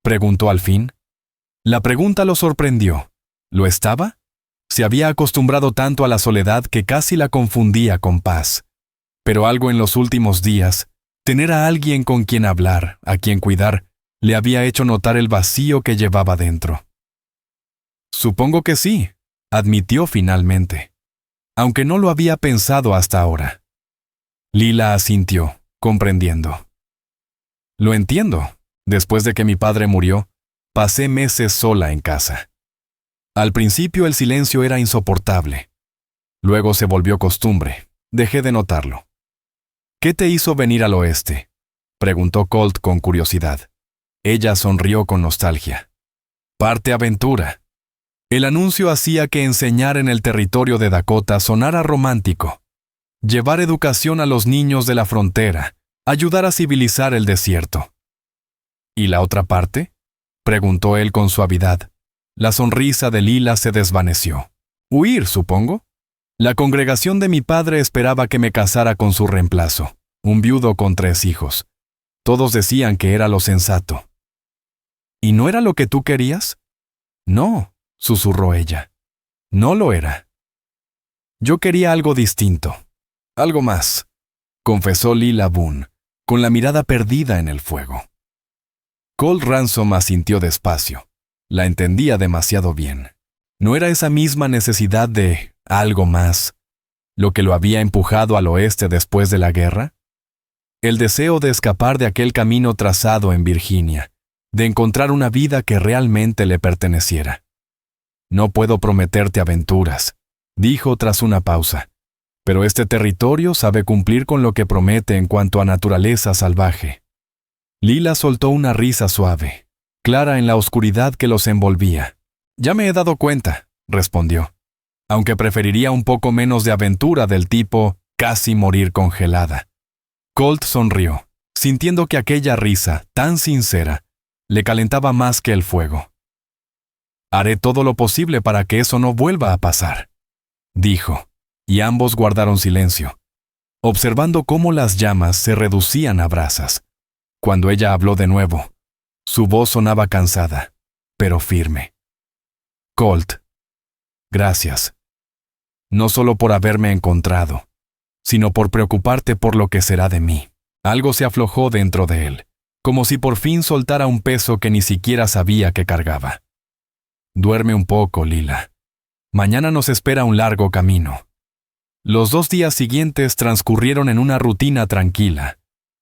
A: preguntó al fin. La pregunta lo sorprendió. ¿Lo estaba? Se había acostumbrado tanto a la soledad que casi la confundía con paz. Pero algo en los últimos días, tener a alguien con quien hablar, a quien cuidar, le había hecho notar el vacío que llevaba dentro. «Supongo que sí», admitió finalmente, aunque no lo había pensado hasta ahora. Lila asintió, comprendiendo. «Lo entiendo. Después de que mi padre murió, pasé meses sola en casa. Al principio el silencio era insoportable. Luego se volvió costumbre. Dejé de notarlo». «¿Qué te hizo venir al oeste?», preguntó Colt con curiosidad. Ella sonrió con nostalgia. «Parte aventura». El anuncio hacía que enseñar en el territorio de Dakota sonara romántico. Llevar educación a los niños de la frontera, ayudar a civilizar el desierto. «¿Y la otra parte?», preguntó él con suavidad. La sonrisa de Lila se desvaneció. «Huir, supongo». La congregación de mi padre esperaba que me casara con su reemplazo, un viudo con 3 hijos. Todos decían que era lo sensato. «¿Y no era lo que tú querías?» «No», susurró ella. «No lo era. Yo quería algo distinto. Algo más», confesó Lila Boone, con la mirada perdida en el fuego. Colt Ransom asintió despacio. La entendía demasiado bien. ¿No era esa misma necesidad de algo más lo que lo había empujado al oeste después de la guerra? El deseo de escapar de aquel camino trazado en Virginia, de encontrar una vida que realmente le perteneciera. No puedo prometerte aventuras, dijo tras una pausa, pero este territorio sabe cumplir con lo que promete en cuanto a naturaleza salvaje. Lila soltó una risa suave, clara en la oscuridad que los envolvía. Ya me he dado cuenta, respondió, aunque preferiría un poco menos de aventura del tipo casi morir congelada. Colt sonrió, sintiendo que aquella risa, tan sincera, le calentaba más que el fuego. Haré todo lo posible para que eso no vuelva a pasar, dijo, y ambos guardaron silencio, observando cómo las llamas se reducían a brasas. Cuando ella habló de nuevo, su voz sonaba cansada, pero firme. Colt, gracias. No solo por haberme encontrado, sino por preocuparte por lo que será de mí. Algo se aflojó dentro de él, como si por fin soltara un peso que ni siquiera sabía que cargaba. Duerme un poco, Lila. Mañana nos espera un largo camino. Los 2 días siguientes transcurrieron en una rutina tranquila.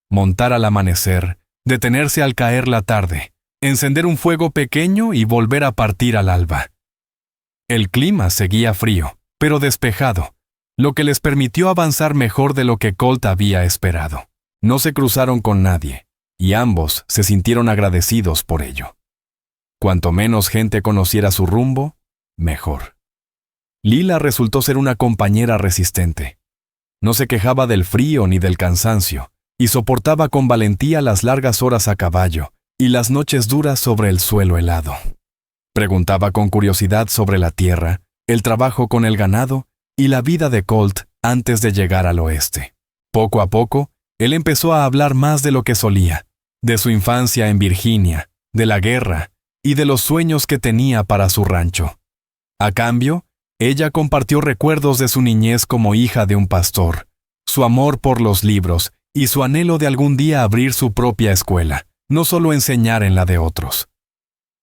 A: Montar al amanecer, detenerse al caer la tarde, encender un fuego pequeño y volver a partir al alba. El clima seguía frío, pero despejado, lo que les permitió avanzar mejor de lo que Colt había esperado. No se cruzaron con nadie, y ambos se sintieron agradecidos por ello. Cuanto menos gente conociera su rumbo, mejor. Lila resultó ser una compañera resistente. No se quejaba del frío ni del cansancio, y soportaba con valentía las largas horas a caballo y las noches duras sobre el suelo helado. Preguntaba con curiosidad sobre la tierra, el trabajo con el ganado y la vida de Colt antes de llegar al oeste. Poco a poco, él empezó a hablar más de lo que solía, de su infancia en Virginia, de la guerra y de los sueños que tenía para su rancho. A cambio, ella compartió recuerdos de su niñez como hija de un pastor, su amor por los libros y su anhelo de algún día abrir su propia escuela, no solo enseñar en la de otros.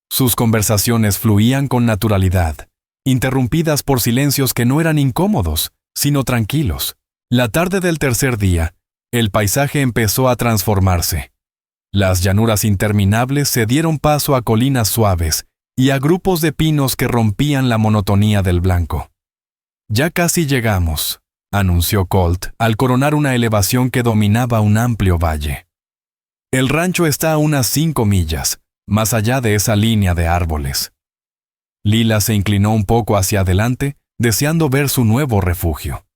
A: Sus conversaciones fluían con naturalidad, interrumpidas por silencios que no eran incómodos, sino tranquilos. La tarde del tercer día, el paisaje empezó a transformarse. Las llanuras interminables se dieron paso a colinas suaves y a grupos de pinos que rompían la monotonía del blanco. Ya casi llegamos, anunció Colt al coronar una elevación que dominaba un amplio valle. El rancho está a unas 5 millas, más allá de esa línea de árboles. Lila se inclinó un poco hacia adelante, deseando ver su nuevo refugio.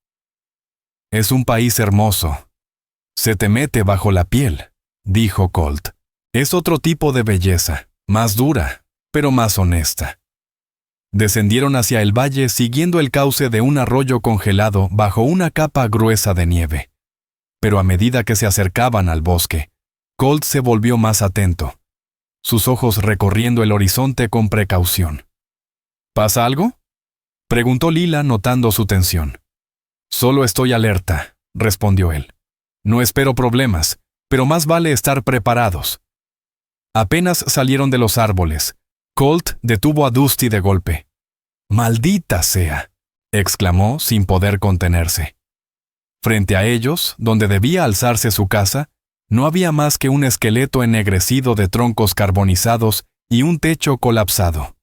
A: Es un país hermoso. Se te mete bajo la piel, dijo Colt. Es otro tipo de belleza, más dura, pero más honesta. Descendieron hacia el valle siguiendo el cauce de un arroyo congelado bajo una capa gruesa de nieve. Pero a medida que se acercaban al bosque, Colt se volvió más atento, sus ojos recorriendo el horizonte con precaución. ¿Pasa algo?, preguntó Lila notando su tensión. Solo estoy alerta, respondió él. No espero problemas, pero más vale estar preparados. Apenas salieron de los árboles, Colt detuvo a Dusty de golpe. «¡Maldita sea!», exclamó sin poder contenerse. Frente a ellos, donde debía alzarse su casa, no había más que un esqueleto ennegrecido de troncos carbonizados y un techo colapsado.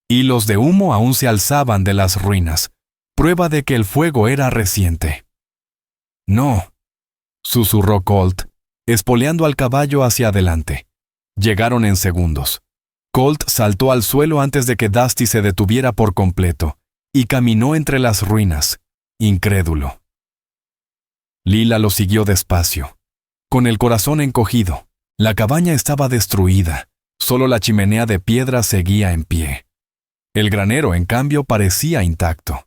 A: Hilos de humo aún se alzaban de las ruinas, prueba de que el fuego era reciente. «No», susurró Colt, espoleando al caballo hacia adelante. Llegaron en segundos. Colt saltó al suelo antes de que Dusty se detuviera por completo, y caminó entre las ruinas, incrédulo. Lila lo siguió despacio, con el corazón encogido. La cabaña estaba destruida, solo la chimenea de piedra seguía en pie. El granero, en cambio, parecía intacto.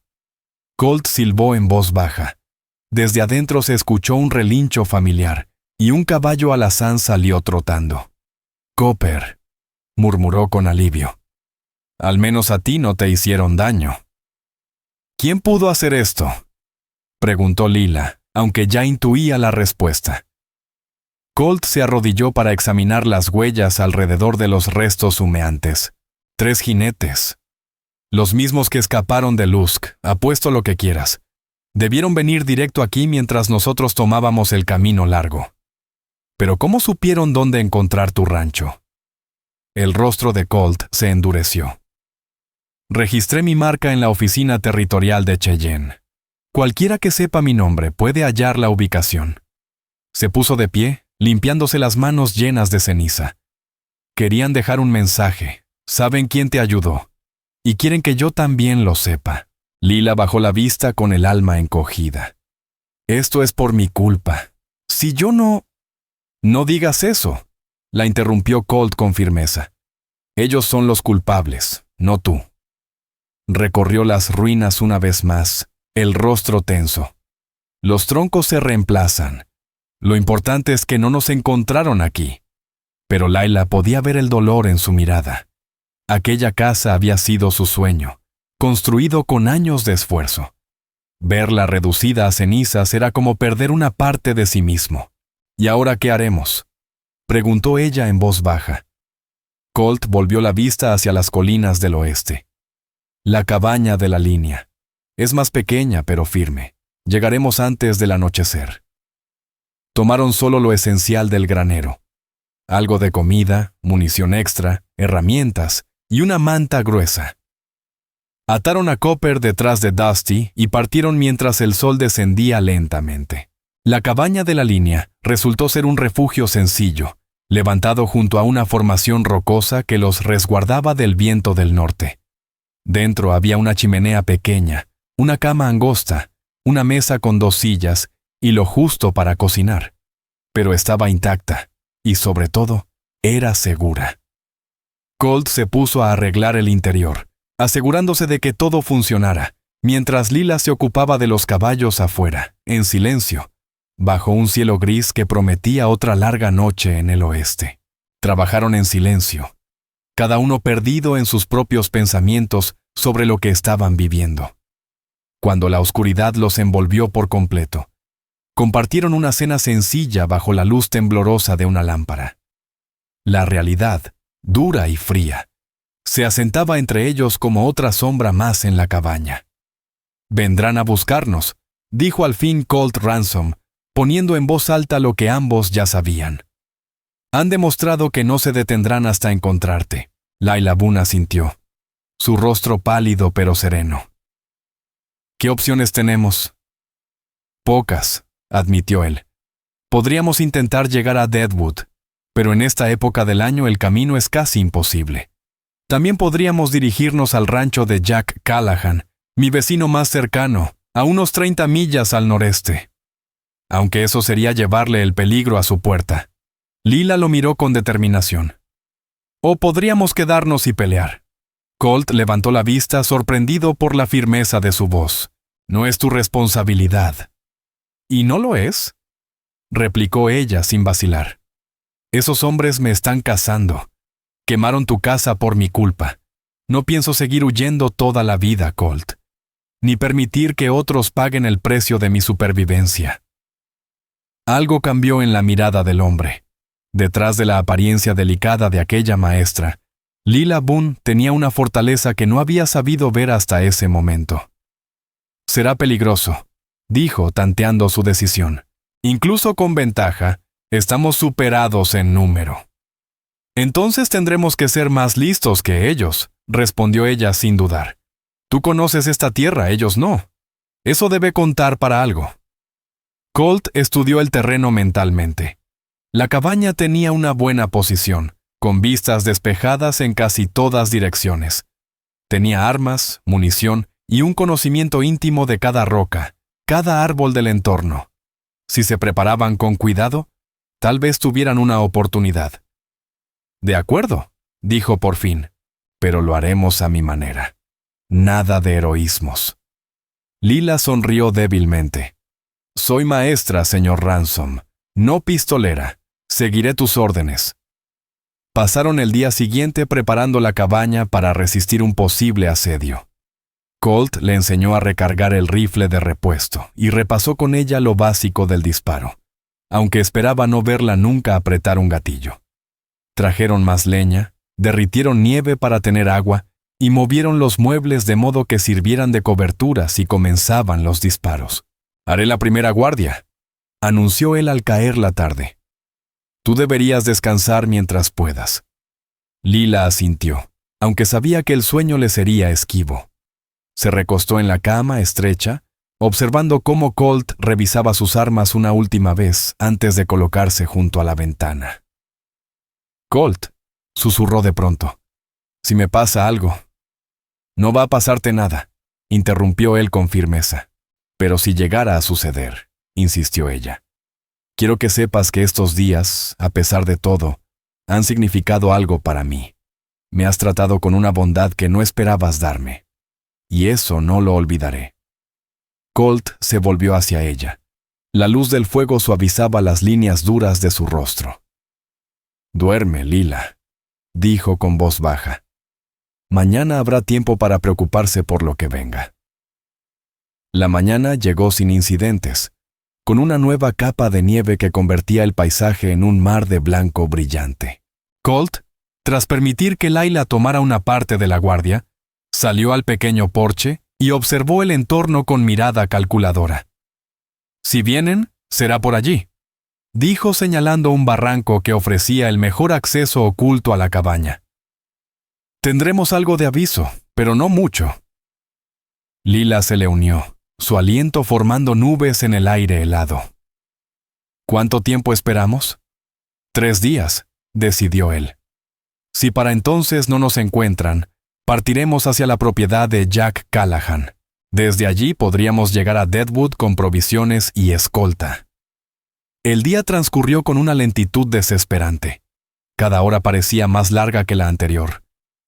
A: Colt silbó en voz baja. Desde adentro se escuchó un relincho familiar, y un caballo alazán salió trotando. «Copper», murmuró con alivio. «Al menos a ti no te hicieron daño». «¿Quién pudo hacer esto?», preguntó Lila, aunque ya intuía la respuesta. Colt se arrodilló para examinar las huellas alrededor de los restos humeantes. 3 jinetes. Los mismos que escaparon de Lusk, apuesto lo que quieras. Debieron venir directo aquí mientras nosotros tomábamos el camino largo. Pero ¿cómo supieron dónde encontrar tu rancho? El rostro de Colt se endureció. Registré mi marca en la oficina territorial de Cheyenne. Cualquiera que sepa mi nombre puede hallar la ubicación. Se puso de pie, limpiándose las manos llenas de ceniza. Querían dejar un mensaje. Saben quién te ayudó. Y quieren que yo también lo sepa. Lila bajó la vista con el alma encogida. Esto es por mi culpa. Si yo no... No digas eso, la interrumpió Colt con firmeza. Ellos son los culpables, no tú. Recorrió las ruinas una vez más, el rostro tenso. Los troncos se reemplazan. Lo importante es que no nos encontraron aquí. Pero Layla podía ver el dolor en su mirada. Aquella casa había sido su sueño, construido con años de esfuerzo. Verla reducida a cenizas era como perder una parte de sí mismo. ¿Y ahora qué haremos?, preguntó ella en voz baja. Colt volvió la vista hacia las colinas del oeste. La cabaña de la línea. Es más pequeña pero firme. Llegaremos antes del anochecer. Tomaron solo lo esencial del granero. Algo de comida, munición extra, herramientas y una manta gruesa. Ataron a Copper detrás de Dusty y partieron mientras el sol descendía lentamente. La cabaña de la línea resultó ser un refugio sencillo, levantado junto a una formación rocosa que los resguardaba del viento del norte. Dentro había una chimenea pequeña, una cama angosta, una mesa con 2 sillas y lo justo para cocinar. Pero estaba intacta y, sobre todo, era segura. Colt se puso a arreglar el interior, asegurándose de que todo funcionara, mientras Lila se ocupaba de los caballos afuera, en silencio, bajo un cielo gris que prometía otra larga noche en el oeste. Trabajaron en silencio, cada uno perdido en sus propios pensamientos sobre lo que estaban viviendo. Cuando la oscuridad los envolvió por completo, compartieron una cena sencilla bajo la luz temblorosa de una lámpara. La realidad, dura y fría, se asentaba entre ellos como otra sombra más en la cabaña. «Vendrán a buscarnos», dijo al fin Colt Ransom, poniendo en voz alta lo que ambos ya sabían. «Han demostrado que no se detendrán hasta encontrarte». Layla Boone asintió, su rostro pálido pero sereno. «¿Qué opciones tenemos?» «Pocas», admitió él. «Podríamos intentar llegar a Deadwood, pero en esta época del año el camino es casi imposible. También podríamos dirigirnos al rancho de Jack Callahan, mi vecino más cercano, a unos 30 millas al noreste. Aunque eso sería llevarle el peligro a su puerta». Lila lo miró con determinación. «O podríamos quedarnos y pelear». Colt levantó la vista sorprendido por la firmeza de su voz. «No es tu responsabilidad». «¿Y no lo es?», replicó ella sin vacilar. «Esos hombres me están cazando. Quemaron tu casa por mi culpa. No pienso seguir huyendo toda la vida, Colt, ni permitir que otros paguen el precio de mi supervivencia». Algo cambió en la mirada del hombre. Detrás de la apariencia delicada de aquella maestra, Lila Boone tenía una fortaleza que no había sabido ver hasta ese momento. «Será peligroso», dijo, tanteando su decisión. «Incluso con ventaja, estamos superados en número». «Entonces tendremos que ser más listos que ellos», respondió ella sin dudar. «Tú conoces esta tierra, ellos no. Eso debe contar para algo». Colt estudió el terreno mentalmente. La cabaña tenía una buena posición, con vistas despejadas en casi todas direcciones. Tenía armas, munición y un conocimiento íntimo de cada roca, cada árbol del entorno. Si se preparaban con cuidado, tal vez tuvieran una oportunidad. «De acuerdo», dijo por fin, «pero lo haremos a mi manera. Nada de heroísmos». Lila sonrió débilmente. «Soy maestra, señor Ransom, no pistolera. Seguiré tus órdenes». Pasaron el día siguiente preparando la cabaña para resistir un posible asedio. Colt le enseñó a recargar el rifle de repuesto y repasó con ella lo básico del disparo, aunque esperaba no verla nunca apretar un gatillo. Trajeron más leña, derritieron nieve para tener agua y movieron los muebles de modo que sirvieran de coberturas y comenzaban los disparos. «Haré la primera guardia», anunció él al caer la tarde. «Tú deberías descansar mientras puedas». Lila asintió, aunque sabía que el sueño le sería esquivo. Se recostó en la cama estrecha, observando cómo Colt revisaba sus armas una última vez antes de colocarse junto a la ventana. «Colt», susurró de pronto, «si me pasa algo». «No va a pasarte nada», interrumpió él con firmeza. «Pero si llegara a suceder», insistió ella. «Quiero que sepas que estos días, a pesar de todo, han significado algo para mí. Me has tratado con una bondad que no esperabas darme. Y eso no lo olvidaré». Colt se volvió hacia ella. La luz del fuego suavizaba las líneas duras de su rostro. «Duerme, Lila», dijo con voz baja. «Mañana habrá tiempo para preocuparse por lo que venga». La mañana llegó sin incidentes, con una nueva capa de nieve que convertía el paisaje en un mar de blanco brillante. Colt, tras permitir que Layla tomara una parte de la guardia, salió al pequeño porche y observó el entorno con mirada calculadora. «Si vienen, será por allí», dijo señalando un barranco que ofrecía el mejor acceso oculto a la cabaña. «Tendremos algo de aviso, pero no mucho». Lila se le unió, su aliento formando nubes en el aire helado. «¿Cuánto tiempo esperamos?» 3 días, decidió él. «Si para entonces no nos encuentran, partiremos hacia la propiedad de Jack Callahan. Desde allí podríamos llegar a Deadwood con provisiones y escolta». El día transcurrió con una lentitud desesperante. Cada hora parecía más larga que la anterior.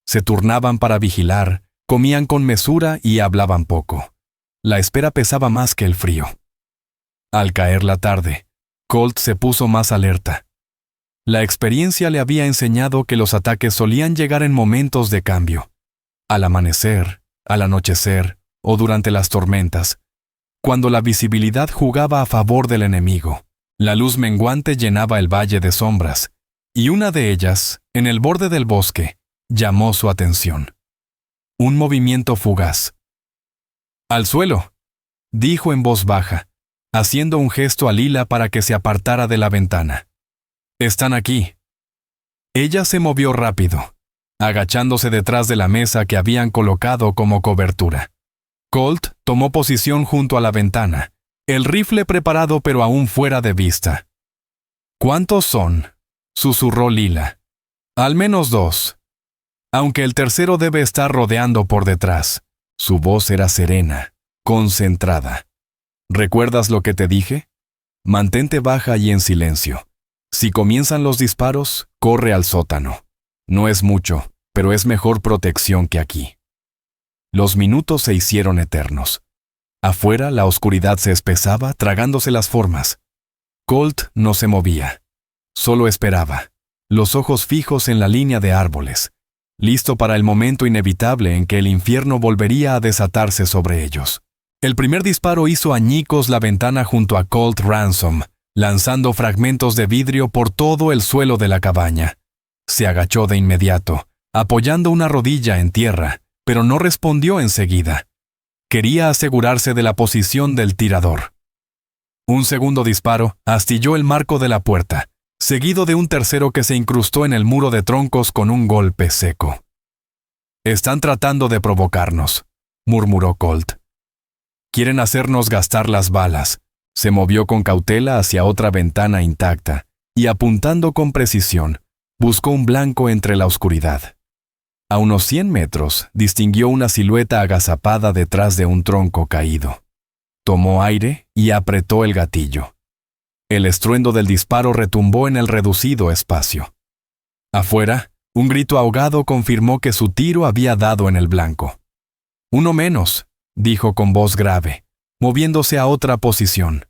A: Se turnaban para vigilar, comían con mesura y hablaban poco. La espera pesaba más que el frío. Al caer la tarde, Colt se puso más alerta. La experiencia le había enseñado que los ataques solían llegar en momentos de cambio. Al amanecer, al anochecer o durante las tormentas, cuando la visibilidad jugaba a favor del enemigo. La luz menguante llenaba el valle de sombras, y una de ellas, en el borde del bosque, llamó su atención. Un movimiento fugaz. «Al suelo», dijo en voz baja, haciendo un gesto a Lila para que se apartara de la ventana. «Están aquí». Ella se movió rápido, agachándose detrás de la mesa que habían colocado como cobertura. Colt tomó posición junto a la ventana, el rifle preparado pero aún fuera de vista. «¿Cuántos son?», susurró Lila. «Al menos 2. Aunque el tercero debe estar rodeando por detrás». Su voz era serena, concentrada. «¿Recuerdas lo que te dije? Mantente baja y en silencio. Si comienzan los disparos, corre al sótano. No es mucho, pero es mejor protección que aquí». Los minutos se hicieron eternos. Afuera la oscuridad se espesaba, tragándose las formas. Colt no se movía. Solo esperaba, los ojos fijos en la línea de árboles, listo para el momento inevitable en que el infierno volvería a desatarse sobre ellos. El primer disparo hizo añicos la ventana junto a Colt Ransom, lanzando fragmentos de vidrio por todo el suelo de la cabaña. Se agachó de inmediato, apoyando una rodilla en tierra, pero no respondió enseguida. Quería asegurarse de la posición del tirador. Un segundo disparo astilló el marco de la puerta, seguido de un tercero que se incrustó en el muro de troncos con un golpe seco. «Están tratando de provocarnos», murmuró Colt. «Quieren hacernos gastar las balas». Se movió con cautela hacia otra ventana intacta y, apuntando con precisión, buscó un blanco entre la oscuridad. A unos 100 metros distinguió una silueta agazapada detrás de un tronco caído. Tomó aire y apretó el gatillo. El estruendo del disparo retumbó en el reducido espacio. Afuera, un grito ahogado confirmó que su tiro había dado en el blanco. «Uno menos», dijo con voz grave, moviéndose a otra posición.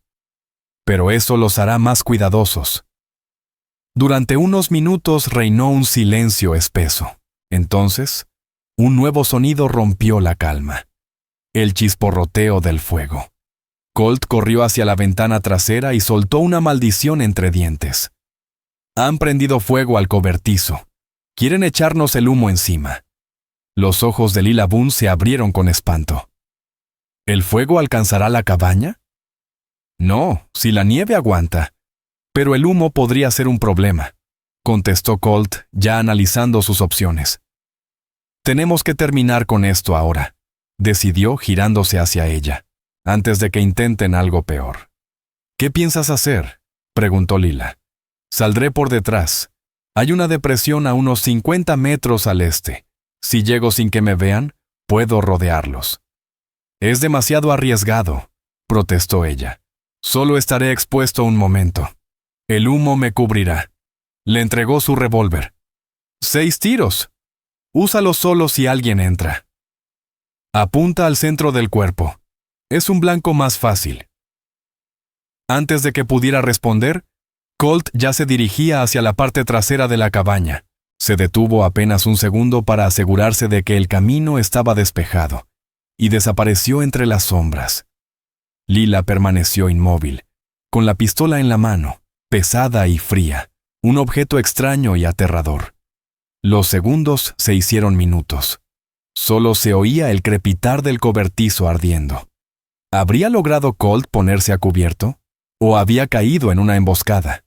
A: «Pero eso los hará más cuidadosos». Durante unos minutos reinó un silencio espeso. Entonces, un nuevo sonido rompió la calma. El chisporroteo del fuego. Colt corrió hacia la ventana trasera y soltó una maldición entre dientes. «Han prendido fuego al cobertizo. Quieren echarnos el humo encima». Los ojos de Lila Boone se abrieron con espanto. ¿El fuego alcanzará la cabaña? No, si la nieve aguanta. Pero el humo podría ser un problema, contestó Colt, ya analizando sus opciones. Tenemos que terminar con esto ahora, decidió girándose hacia ella, antes de que intenten algo peor. ¿Qué piensas hacer?, preguntó Lila. Saldré por detrás. Hay una depresión a unos 50 metros al este. Si llego sin que me vean, puedo rodearlos. Es demasiado arriesgado, protestó ella. Solo estaré expuesto un momento. El humo me cubrirá. Le entregó su revólver. 6 tiros. Úsalo solo si alguien entra. Apunta al centro del cuerpo. Es un blanco más fácil. Antes de que pudiera responder, Colt ya se dirigía hacia la parte trasera de la cabaña. Se detuvo apenas un segundo para asegurarse de que el camino estaba despejado, y desapareció entre las sombras. Lila permaneció inmóvil, con la pistola en la mano, pesada y fría, un objeto extraño y aterrador. Los segundos se hicieron minutos. Solo se oía el crepitar del cobertizo ardiendo. ¿Habría logrado Colt ponerse a cubierto? ¿O había caído en una emboscada?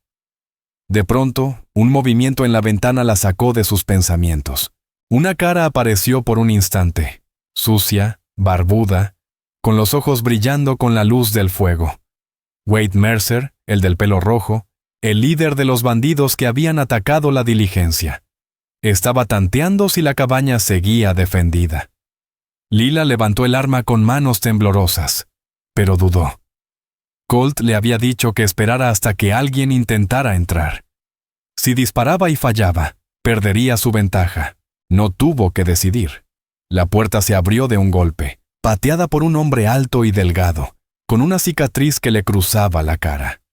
A: De pronto, un movimiento en la ventana la sacó de sus pensamientos. Una cara apareció por un instante, sucia, barbuda, con los ojos brillando con la luz del fuego. Wade Mercer, el del pelo rojo, el líder de los bandidos que habían atacado la diligencia. Estaba tanteando si la cabaña seguía defendida. Lila levantó el arma con manos temblorosas, pero dudó. Colt le había dicho que esperara hasta que alguien intentara entrar. Si disparaba y fallaba, perdería su ventaja. No tuvo que decidir. La puerta se abrió de un golpe, pateada por un hombre alto y delgado, con una cicatriz que le cruzaba la cara.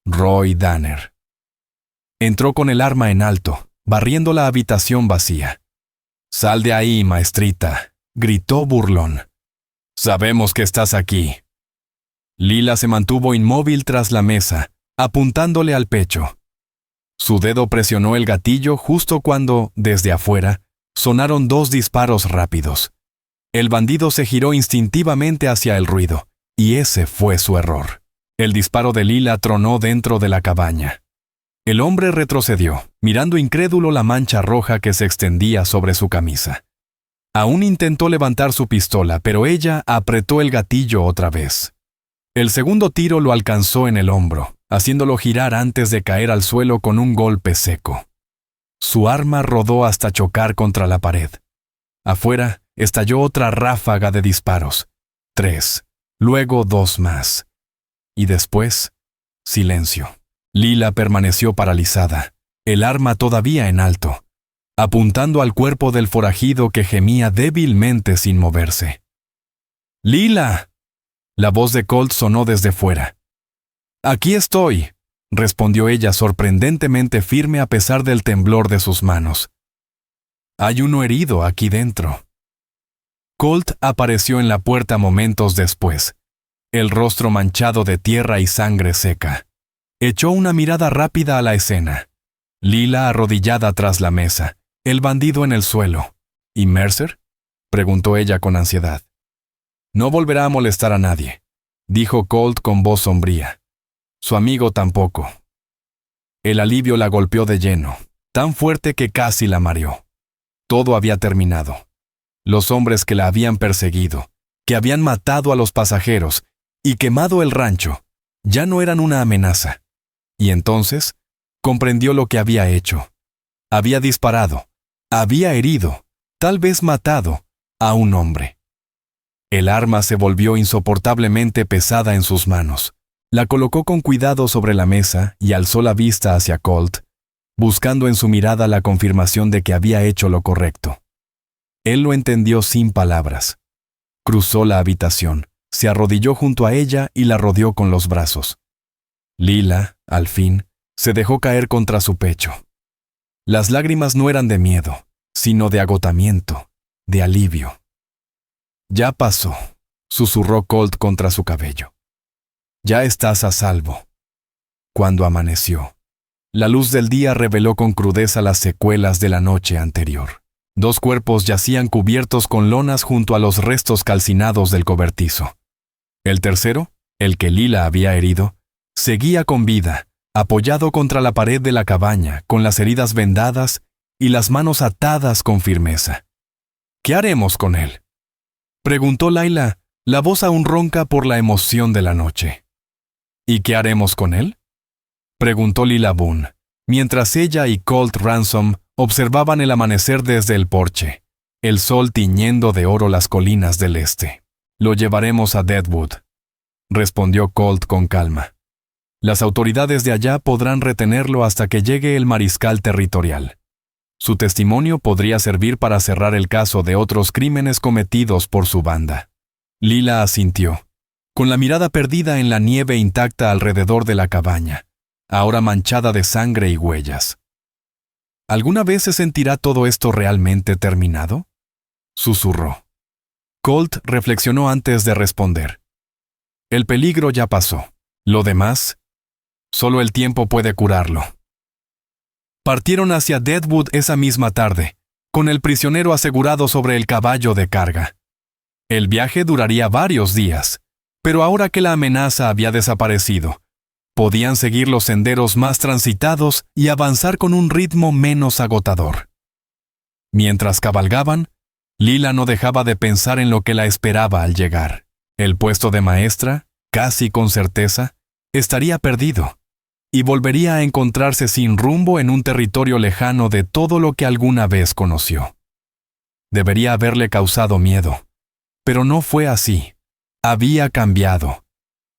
A: Roy Danner. Entró con el arma en alto, barriendo la habitación vacía. «Sal de ahí, maestrita», gritó burlón. «Sabemos que estás aquí». Lila se mantuvo inmóvil tras la mesa, apuntándole al pecho. Su dedo presionó el gatillo justo cuando, desde afuera, sonaron 2 disparos rápidos. El bandido se giró instintivamente hacia el ruido, y ese fue su error. El disparo de Lila tronó dentro de la cabaña. El hombre retrocedió, mirando incrédulo la mancha roja que se extendía sobre su camisa. Aún intentó levantar su pistola, pero ella apretó el gatillo otra vez. El segundo tiro lo alcanzó en el hombro, haciéndolo girar antes de caer al suelo con un golpe seco. Su arma rodó hasta chocar contra la pared. Afuera estalló otra ráfaga de disparos. 3, luego 2 más. Y después, silencio. Lila permaneció paralizada, el arma todavía en alto, apuntando al cuerpo del forajido que gemía débilmente sin moverse. «¡Lila!». La voz de Colt sonó desde fuera. «Aquí estoy», respondió ella sorprendentemente firme a pesar del temblor de sus manos. «Hay uno herido aquí dentro». Colt apareció en la puerta momentos después, el rostro manchado de tierra y sangre seca. Echó una mirada rápida a la escena. Lila arrodillada tras la mesa, el bandido en el suelo. ¿Y Mercer?, preguntó ella con ansiedad. «No volverá a molestar a nadie», dijo Colt con voz sombría. «Su amigo tampoco». El alivio la golpeó de lleno, tan fuerte que casi la mareó. Todo había terminado. Los hombres que la habían perseguido, que habían matado a los pasajeros y quemado el rancho, ya no eran una amenaza. Y entonces, comprendió lo que había hecho. Había disparado, había herido, tal vez matado, a un hombre. El arma se volvió insoportablemente pesada en sus manos. La colocó con cuidado sobre la mesa y alzó la vista hacia Colt, buscando en su mirada la confirmación de que había hecho lo correcto. Él lo entendió sin palabras. Cruzó la habitación, se arrodilló junto a ella y la rodeó con los brazos. Lila, al fin, se dejó caer contra su pecho. Las lágrimas no eran de miedo, sino de agotamiento, de alivio. «Ya pasó», susurró Colt contra su cabello. «Ya estás a salvo». Cuando amaneció, la luz del día reveló con crudeza las secuelas de la noche anterior. 2 cuerpos yacían cubiertos con lonas junto a los restos calcinados del cobertizo. El tercero, el que Lila había herido, seguía con vida, apoyado contra la pared de la cabaña, con las heridas vendadas y las manos atadas con firmeza. ¿Qué haremos con él?, preguntó Layla, la voz aún ronca por la emoción de la noche. ¿Y qué haremos con él?, preguntó Lila Boone, mientras ella y Colt Ransom observaban el amanecer desde el porche, el sol tiñendo de oro las colinas del este. Lo llevaremos a Deadwood, respondió Colt con calma. Las autoridades de allá podrán retenerlo hasta que llegue el mariscal territorial. Su testimonio podría servir para cerrar el caso de otros crímenes cometidos por su banda. Lila asintió, con la mirada perdida en la nieve intacta alrededor de la cabaña, ahora manchada de sangre y huellas. ¿Alguna vez se sentirá todo esto realmente terminado?, susurró. Colt reflexionó antes de responder. El peligro ya pasó. Lo demás, solo el tiempo puede curarlo. Partieron hacia Deadwood esa misma tarde, con el prisionero asegurado sobre el caballo de carga. El viaje duraría varios días, pero ahora que la amenaza había desaparecido, podían seguir los senderos más transitados y avanzar con un ritmo menos agotador. Mientras cabalgaban, Lila no dejaba de pensar en lo que la esperaba al llegar. El puesto de maestra, casi con certeza, estaría perdido, y volvería a encontrarse sin rumbo en un territorio lejano de todo lo que alguna vez conoció. Debería haberle causado miedo, pero no fue así. Había cambiado.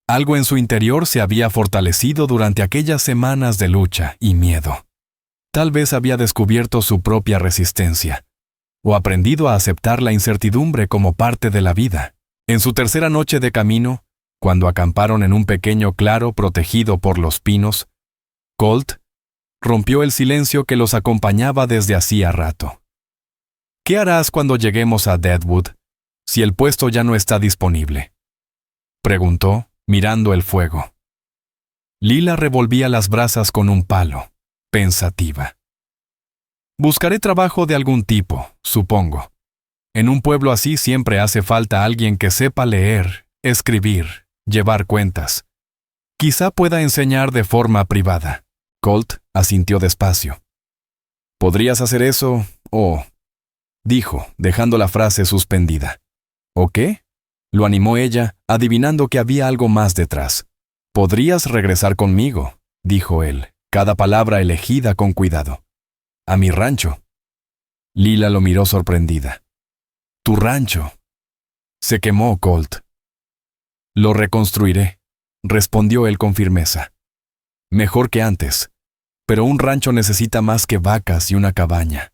A: Algo en su interior se había fortalecido durante aquellas semanas de lucha y miedo. Tal vez había descubierto su propia resistencia, o aprendido a aceptar la incertidumbre como parte de la vida. En su tercera noche de camino, cuando acamparon en un pequeño claro protegido por los pinos, Colt rompió el silencio que los acompañaba desde hacía rato. ¿Qué harás cuando lleguemos a Deadwood, si el puesto ya no está disponible?, preguntó, mirando el fuego. Lila revolvía las brasas con un palo, pensativa. Buscaré trabajo de algún tipo, supongo. En un pueblo así siempre hace falta alguien que sepa leer, escribir, llevar cuentas. Quizá pueda enseñar de forma privada. Colt asintió despacio. ¿Podrías hacer eso o...? Dijo, dejando la frase suspendida. ¿O qué?, lo animó ella, adivinando que había algo más detrás. «Podrías regresar conmigo», dijo él, cada palabra elegida con cuidado. «A mi rancho». Lila lo miró sorprendida. «¿Tu rancho?» Se quemó Colt. «Lo reconstruiré», respondió él con firmeza. «Mejor que antes, pero un rancho necesita más que vacas y una cabaña.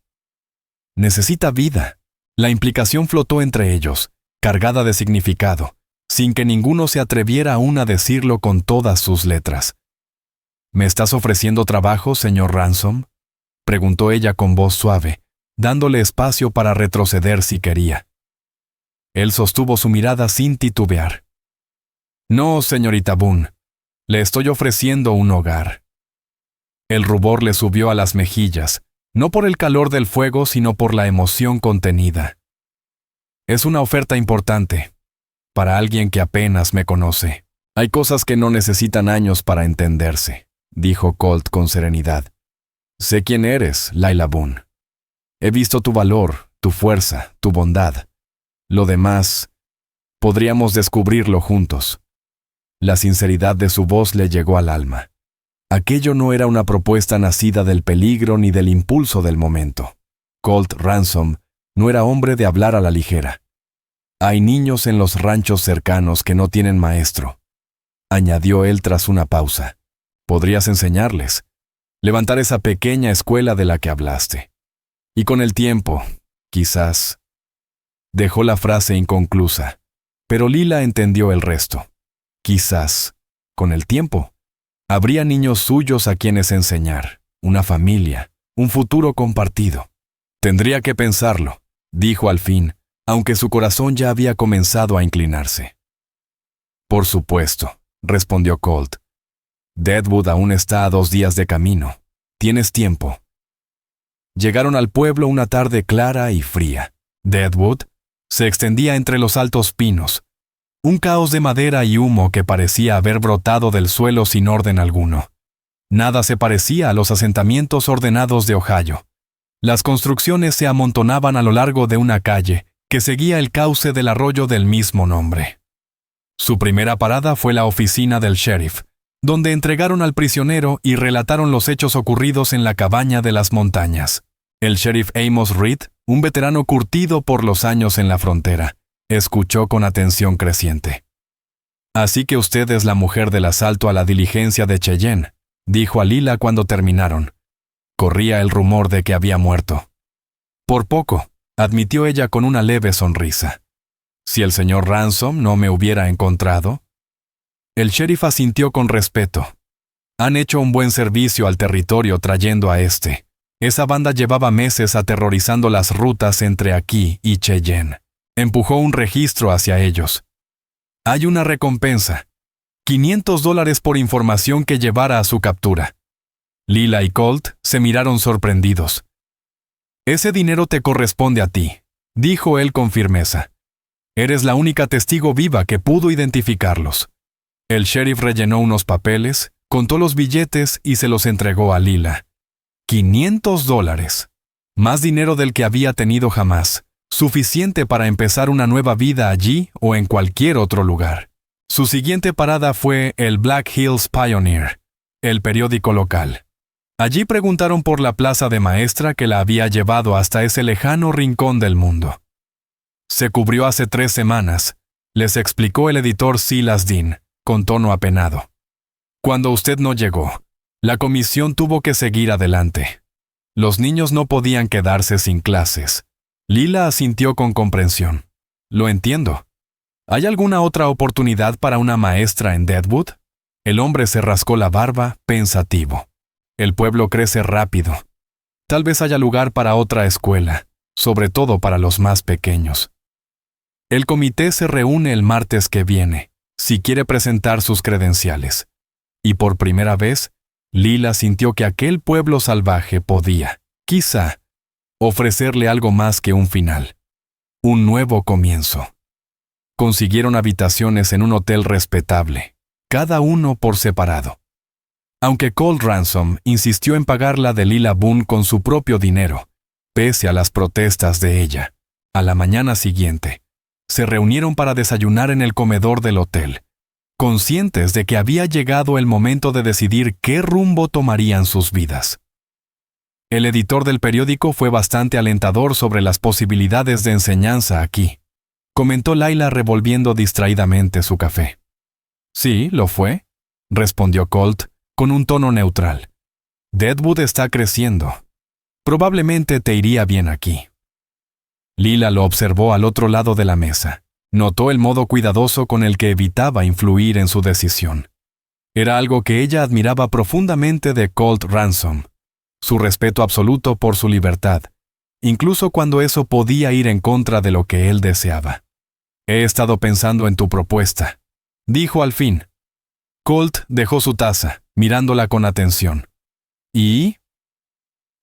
A: Necesita vida». La implicación flotó entre ellos, cargada de significado, sin que ninguno se atreviera aún a decirlo con todas sus letras. «¿Me estás ofreciendo trabajo, señor Ransom?», preguntó ella con voz suave, dándole espacio para retroceder si quería. Él sostuvo su mirada sin titubear. «No, señorita Boone, le estoy ofreciendo un hogar». El rubor le subió a las mejillas, no por el calor del fuego, sino por la emoción contenida. «Es una oferta importante, para alguien que apenas me conoce. Hay cosas que no necesitan años para entenderse», dijo Colt con serenidad. «Sé quién eres, Layla Boone. He visto tu valor, tu fuerza, tu bondad. Lo demás, podríamos descubrirlo juntos». La sinceridad de su voz le llegó al alma. Aquello no era una propuesta nacida del peligro ni del impulso del momento. Colt Ransom no era hombre de hablar a la ligera. «Hay niños en los ranchos cercanos que no tienen maestro», añadió él tras una pausa. «Podrías enseñarles, levantar esa pequeña escuela de la que hablaste. Y con el tiempo, quizás...» Dejó la frase inconclusa, pero Lila entendió el resto. Quizás, con el tiempo, habría niños suyos a quienes enseñar, una familia, un futuro compartido. «Tendría que pensarlo», dijo al fin, aunque su corazón ya había comenzado a inclinarse. «Por supuesto», respondió Colt. «Deadwood aún está a 2 días de camino. Tienes tiempo». Llegaron al pueblo una tarde clara y fría. Deadwood se extendía entre los altos pinos, un caos de madera y humo que parecía haber brotado del suelo sin orden alguno. Nada se parecía a los asentamientos ordenados de Ohio. Las construcciones se amontonaban a lo largo de una calle que seguía el cauce del arroyo del mismo nombre. Su primera parada fue la oficina del sheriff, donde entregaron al prisionero y relataron los hechos ocurridos en la cabaña de las montañas. El sheriff Amos Reed, un veterano curtido por los años en la frontera, escuchó con atención creciente. «Así que usted es la mujer del asalto a la diligencia de Cheyenne», dijo a Lila cuando terminaron. Corría el rumor de que había muerto. «Por poco», admitió ella con una leve sonrisa. «Si el señor Ransom no me hubiera encontrado». El sheriff asintió con respeto. «Han hecho un buen servicio al territorio trayendo a este. Esa banda llevaba meses aterrorizando las rutas entre aquí y Cheyenne. Empujó un registro hacia ellos. Hay una recompensa. $500 por información que llevara a su captura». Lila y Colt se miraron sorprendidos. «Ese dinero te corresponde a ti», dijo él con firmeza. «Eres la única testigo viva que pudo identificarlos». El sheriff rellenó unos papeles, contó los billetes y se los entregó a Lila. $500. Más dinero del que había tenido jamás. Suficiente para empezar una nueva vida allí o en cualquier otro lugar. Su siguiente parada fue el Black Hills Pioneer, el periódico local. Allí preguntaron por la plaza de maestra que la había llevado hasta ese lejano rincón del mundo. «Se cubrió hace 3 semanas», les explicó el editor Silas Dean, con tono apenado. «Cuando usted no llegó, la comisión tuvo que seguir adelante. Los niños no podían quedarse sin clases». Lila asintió con comprensión. «Lo entiendo. ¿Hay alguna otra oportunidad para una maestra en Deadwood?» El hombre se rascó la barba, pensativo. «El pueblo crece rápido. Tal vez haya lugar para otra escuela, sobre todo para los más pequeños. El comité se reúne el martes que viene, si quiere presentar sus credenciales». Y por primera vez, Lila sintió que aquel pueblo salvaje podía, quizá, ofrecerle algo más que un final. Un nuevo comienzo. Consiguieron habitaciones en un hotel respetable, cada uno por separado. Aunque Colt Ransom insistió en pagar la de Lila Boone con su propio dinero, pese a las protestas de ella, a la mañana siguiente, se reunieron para desayunar en el comedor del hotel, conscientes de que había llegado el momento de decidir qué rumbo tomarían sus vidas. El editor del periódico fue bastante alentador sobre las posibilidades de enseñanza aquí, comentó Laila revolviendo distraídamente su café. «Sí, lo fue», respondió Colt con un tono neutral. «Deadwood está creciendo. Probablemente te iría bien aquí». Lila lo observó al otro lado de la mesa. Notó el modo cuidadoso con el que evitaba influir en su decisión. Era algo que ella admiraba profundamente de Colt Ransom, su respeto absoluto por su libertad, incluso cuando eso podía ir en contra de lo que él deseaba. «He estado pensando en tu propuesta», dijo al fin. Colt dejó su taza, mirándola con atención. «¿Y?»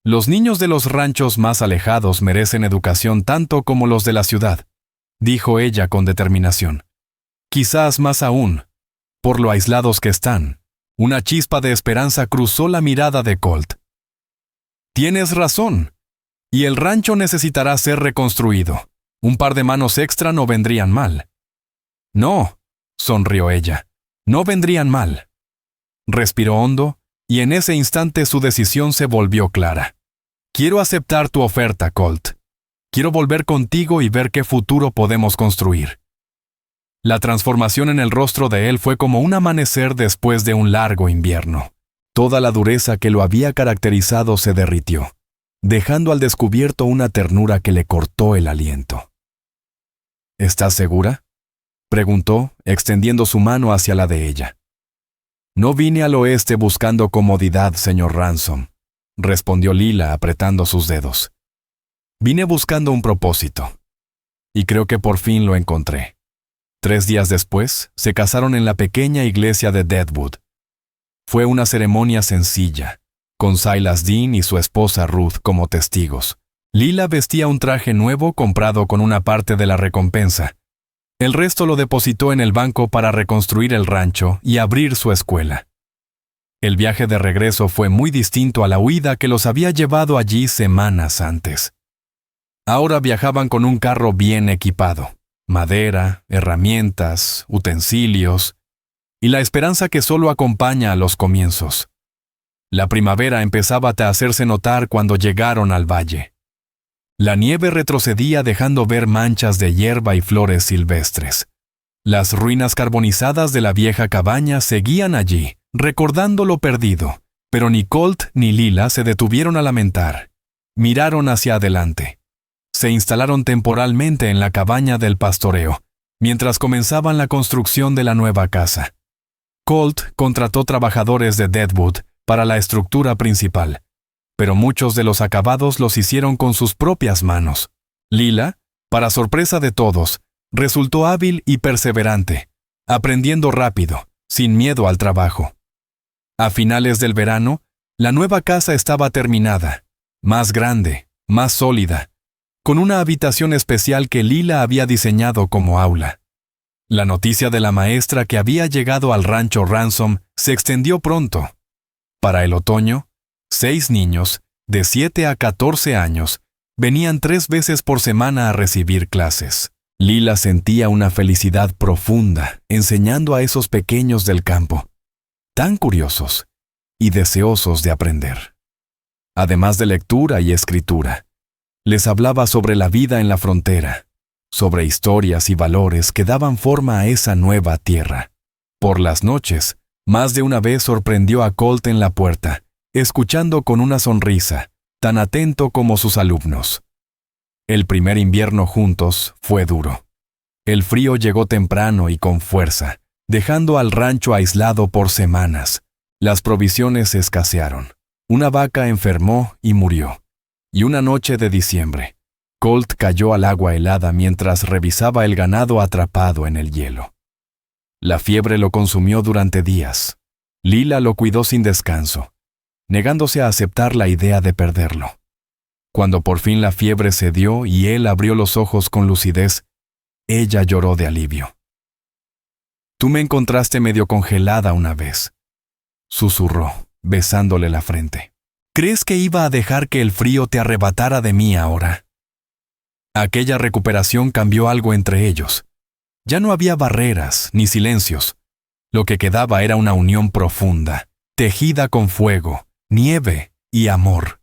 A: «Los niños de los ranchos más alejados merecen educación tanto como los de la ciudad», dijo ella con determinación. «Quizás más aún, por lo aislados que están». Una chispa de esperanza cruzó la mirada de Colt. «Tienes razón. Y el rancho necesitará ser reconstruido. Un par de manos extra no vendrían mal». «No», sonrió ella, «no vendrían mal». Respiró hondo, y en ese instante su decisión se volvió clara. «Quiero aceptar tu oferta, Colt. Quiero volver contigo y ver qué futuro podemos construir». La transformación en el rostro de él fue como un amanecer después de un largo invierno. Toda la dureza que lo había caracterizado se derritió, dejando al descubierto una ternura que le cortó el aliento. «¿Estás segura?», preguntó, extendiendo su mano hacia la de ella. «No vine al oeste buscando comodidad, señor Ransom», respondió Lila apretando sus dedos. «Vine buscando un propósito. Y creo que por fin lo encontré». 3 días después, se casaron en la pequeña iglesia de Deadwood. Fue una ceremonia sencilla, con Silas Dean y su esposa Ruth como testigos. Lila vestía un traje nuevo comprado con una parte de la recompensa. El resto lo depositó en el banco para reconstruir el rancho y abrir su escuela. El viaje de regreso fue muy distinto a la huida que los había llevado allí semanas antes. Ahora viajaban con un carro bien equipado, madera, herramientas, utensilios, y la esperanza que solo acompaña a los comienzos. La primavera empezaba a hacerse notar cuando llegaron al valle. La nieve retrocedía dejando ver manchas de hierba y flores silvestres. Las ruinas carbonizadas de la vieja cabaña seguían allí, recordando lo perdido, pero ni Colt ni Lila se detuvieron a lamentar. Miraron hacia adelante. Se instalaron temporalmente en la cabaña del pastoreo, mientras comenzaban la construcción de la nueva casa. Colt contrató trabajadores de Deadwood para la estructura principal, pero muchos de los acabados los hicieron con sus propias manos. Lila, para sorpresa de todos, resultó hábil y perseverante, aprendiendo rápido, sin miedo al trabajo. A finales del verano, la nueva casa estaba terminada, más grande, más sólida, con una habitación especial que Lila había diseñado como aula. La noticia de la maestra que había llegado al rancho Ransom se extendió pronto. Para el otoño, 6 niños, de 7 a 14 años, venían 3 veces por semana a recibir clases. Lila sentía una felicidad profunda enseñando a esos pequeños del campo, tan curiosos y deseosos de aprender. Además de lectura y escritura, les hablaba sobre la vida en la frontera, sobre historias y valores que daban forma a esa nueva tierra. Por las noches, más de una vez sorprendió a Colt en la puerta, escuchando con una sonrisa, tan atento como sus alumnos. El primer invierno juntos fue duro. El frío llegó temprano y con fuerza, dejando al rancho aislado por semanas. Las provisiones escasearon. Una vaca enfermó y murió. Y una noche de diciembre, Colt cayó al agua helada mientras revisaba el ganado atrapado en el hielo. La fiebre lo consumió durante días. Lila lo cuidó sin descanso, negándose a aceptar la idea de perderlo. Cuando por fin la fiebre cedió y él abrió los ojos con lucidez, ella lloró de alivio. «Tú me encontraste medio congelada una vez», susurró, besándole la frente. «¿Crees que iba a dejar que el frío te arrebatara de mí ahora?» Aquella recuperación cambió algo entre ellos. Ya no había barreras ni silencios. Lo que quedaba era una unión profunda, tejida con fuego, nieve y amor.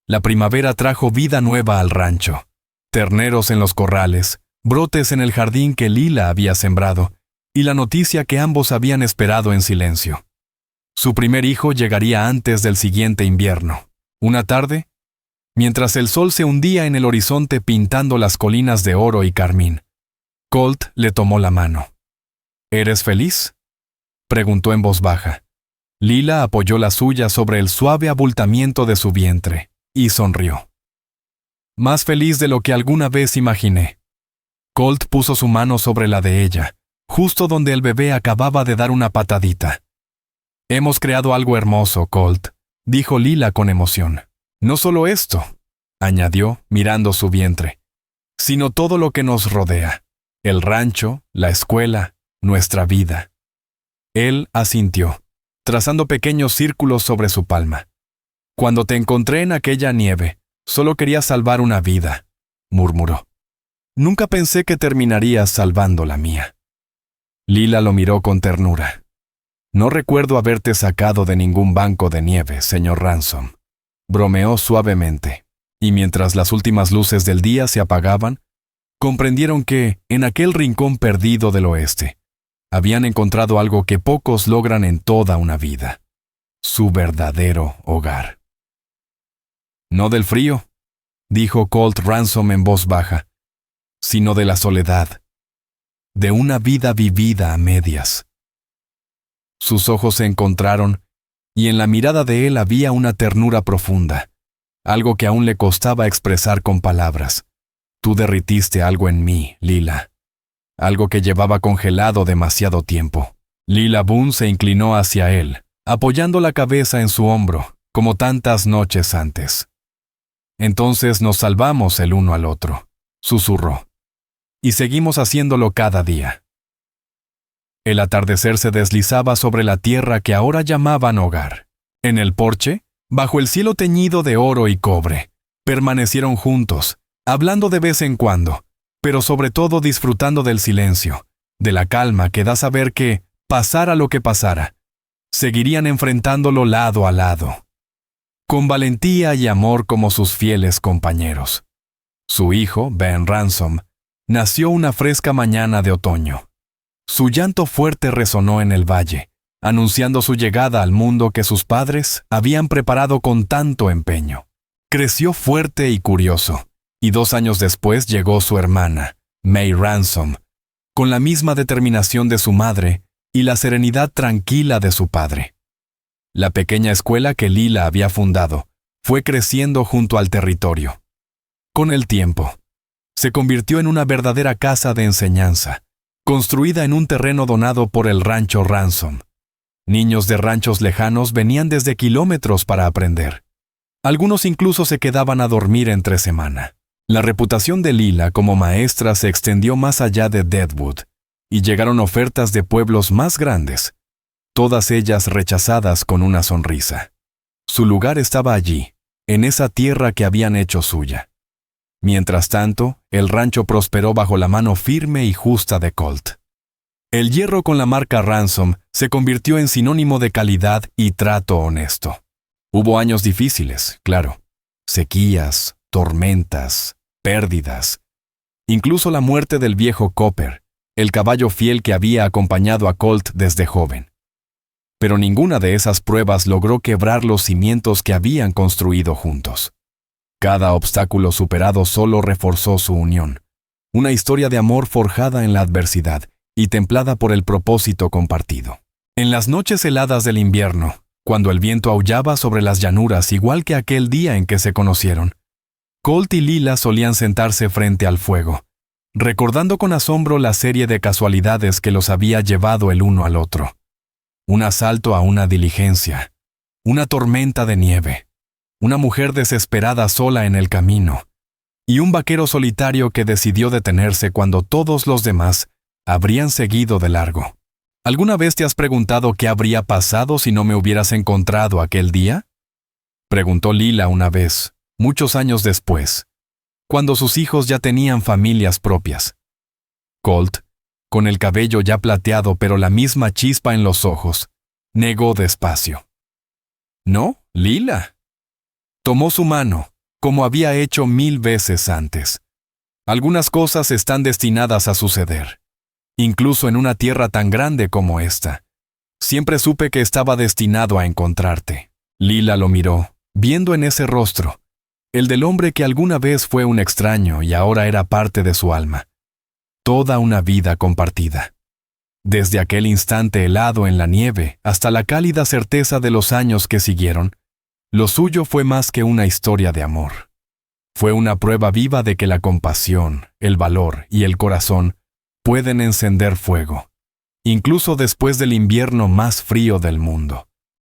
A: La primavera trajo vida nueva al rancho. Terneros en los corrales, brotes en el jardín que Lila había sembrado, y la noticia que ambos habían esperado en silencio. Su primer hijo llegaría antes del siguiente invierno. Una tarde, mientras el sol se hundía en el horizonte pintando las colinas de oro y carmín, Colt le tomó la mano. «¿Eres feliz?», preguntó en voz baja. Lila apoyó la suya sobre el suave abultamiento de su vientre y sonrió. «Más feliz de lo que alguna vez imaginé». Colt puso su mano sobre la de ella, justo donde el bebé acababa de dar una patadita. «Hemos creado algo hermoso, Colt», dijo Lila con emoción. «No solo esto», añadió, mirando su vientre, «sino todo lo que nos rodea. El rancho, la escuela, nuestra vida». Él asintió, trazando pequeños círculos sobre su palma. «Cuando te encontré en aquella nieve, solo quería salvar una vida», murmuró. «Nunca pensé que terminarías salvando la mía». Lila lo miró con ternura. «No recuerdo haberte sacado de ningún banco de nieve, señor Ransom», bromeó suavemente, y mientras las últimas luces del día se apagaban, comprendieron que, en aquel rincón perdido del oeste, habían encontrado algo que pocos logran en toda una vida: su verdadero hogar. «No del frío», dijo Colt Ransom en voz baja, «sino de la soledad, de una vida vivida a medias». Sus ojos se encontraron, y en la mirada de él había una ternura profunda, algo que aún le costaba expresar con palabras. «Tú derritiste algo en mí, Lila», algo que llevaba congelado demasiado tiempo. Lila Boone se inclinó hacia él, apoyando la cabeza en su hombro, como tantas noches antes. Entonces nos salvamos el uno al otro, susurró. Y seguimos haciéndolo cada día. El atardecer se deslizaba sobre la tierra que ahora llamaban hogar. En el porche, bajo el cielo teñido de oro y cobre, permanecieron juntos, hablando de vez en cuando, pero sobre todo disfrutando del silencio, de la calma que da saber que, pasara lo que pasara, seguirían enfrentándolo lado a lado, con valentía y amor como sus fieles compañeros. Su hijo, Ben Ransom, nació una fresca mañana de otoño. Su llanto fuerte resonó en el valle, anunciando su llegada al mundo que sus padres habían preparado con tanto empeño. Creció fuerte y curioso, y 2 años después llegó su hermana, May Ransom, con la misma determinación de su madre y la serenidad tranquila de su padre. La pequeña escuela que Lila había fundado fue creciendo junto al territorio. Con el tiempo, se convirtió en una verdadera casa de enseñanza, construida en un terreno donado por el rancho Ransom. Niños de ranchos lejanos venían desde kilómetros para aprender. Algunos incluso se quedaban a dormir entre semana. La reputación de Lila como maestra se extendió más allá de Deadwood, y llegaron ofertas de pueblos más grandes, todas ellas rechazadas con una sonrisa. Su lugar estaba allí, en esa tierra que habían hecho suya. Mientras tanto, el rancho prosperó bajo la mano firme y justa de Colt. El hierro con la marca Ransom se convirtió en sinónimo de calidad y trato honesto. Hubo años difíciles, claro. Sequías, tormentas, pérdidas. Incluso la muerte del viejo Copper, el caballo fiel que había acompañado a Colt desde joven. Pero ninguna de esas pruebas logró quebrar los cimientos que habían construido juntos. Cada obstáculo superado solo reforzó su unión. Una historia de amor forjada en la adversidad y templada por el propósito compartido. En las noches heladas del invierno, cuando el viento aullaba sobre las llanuras igual que aquel día en que se conocieron, Colt y Lila solían sentarse frente al fuego, recordando con asombro la serie de casualidades que los había llevado el uno al otro. Un asalto a una diligencia, una tormenta de nieve, una mujer desesperada sola en el camino, y un vaquero solitario que decidió detenerse cuando todos los demás habrían seguido de largo. ¿Alguna vez te has preguntado qué habría pasado si no me hubieras encontrado aquel día? Preguntó Lila una vez, muchos años después, cuando sus hijos ya tenían familias propias. Colt, con el cabello ya plateado pero la misma chispa en los ojos, negó despacio. No, Lila. Tomó su mano, como había hecho 1000 veces antes. Algunas cosas están destinadas a suceder, incluso en una tierra tan grande como esta. Siempre supe que estaba destinado a encontrarte. Lila lo miró, viendo en ese rostro, el del hombre que alguna vez fue un extraño y ahora era parte de su alma. Toda una vida compartida. Desde aquel instante helado en la nieve hasta la cálida certeza de los años que siguieron, lo suyo fue más que una historia de amor. Fue una prueba viva de que la compasión, el valor y el corazón pueden encender fuego, incluso después del invierno más frío del mundo.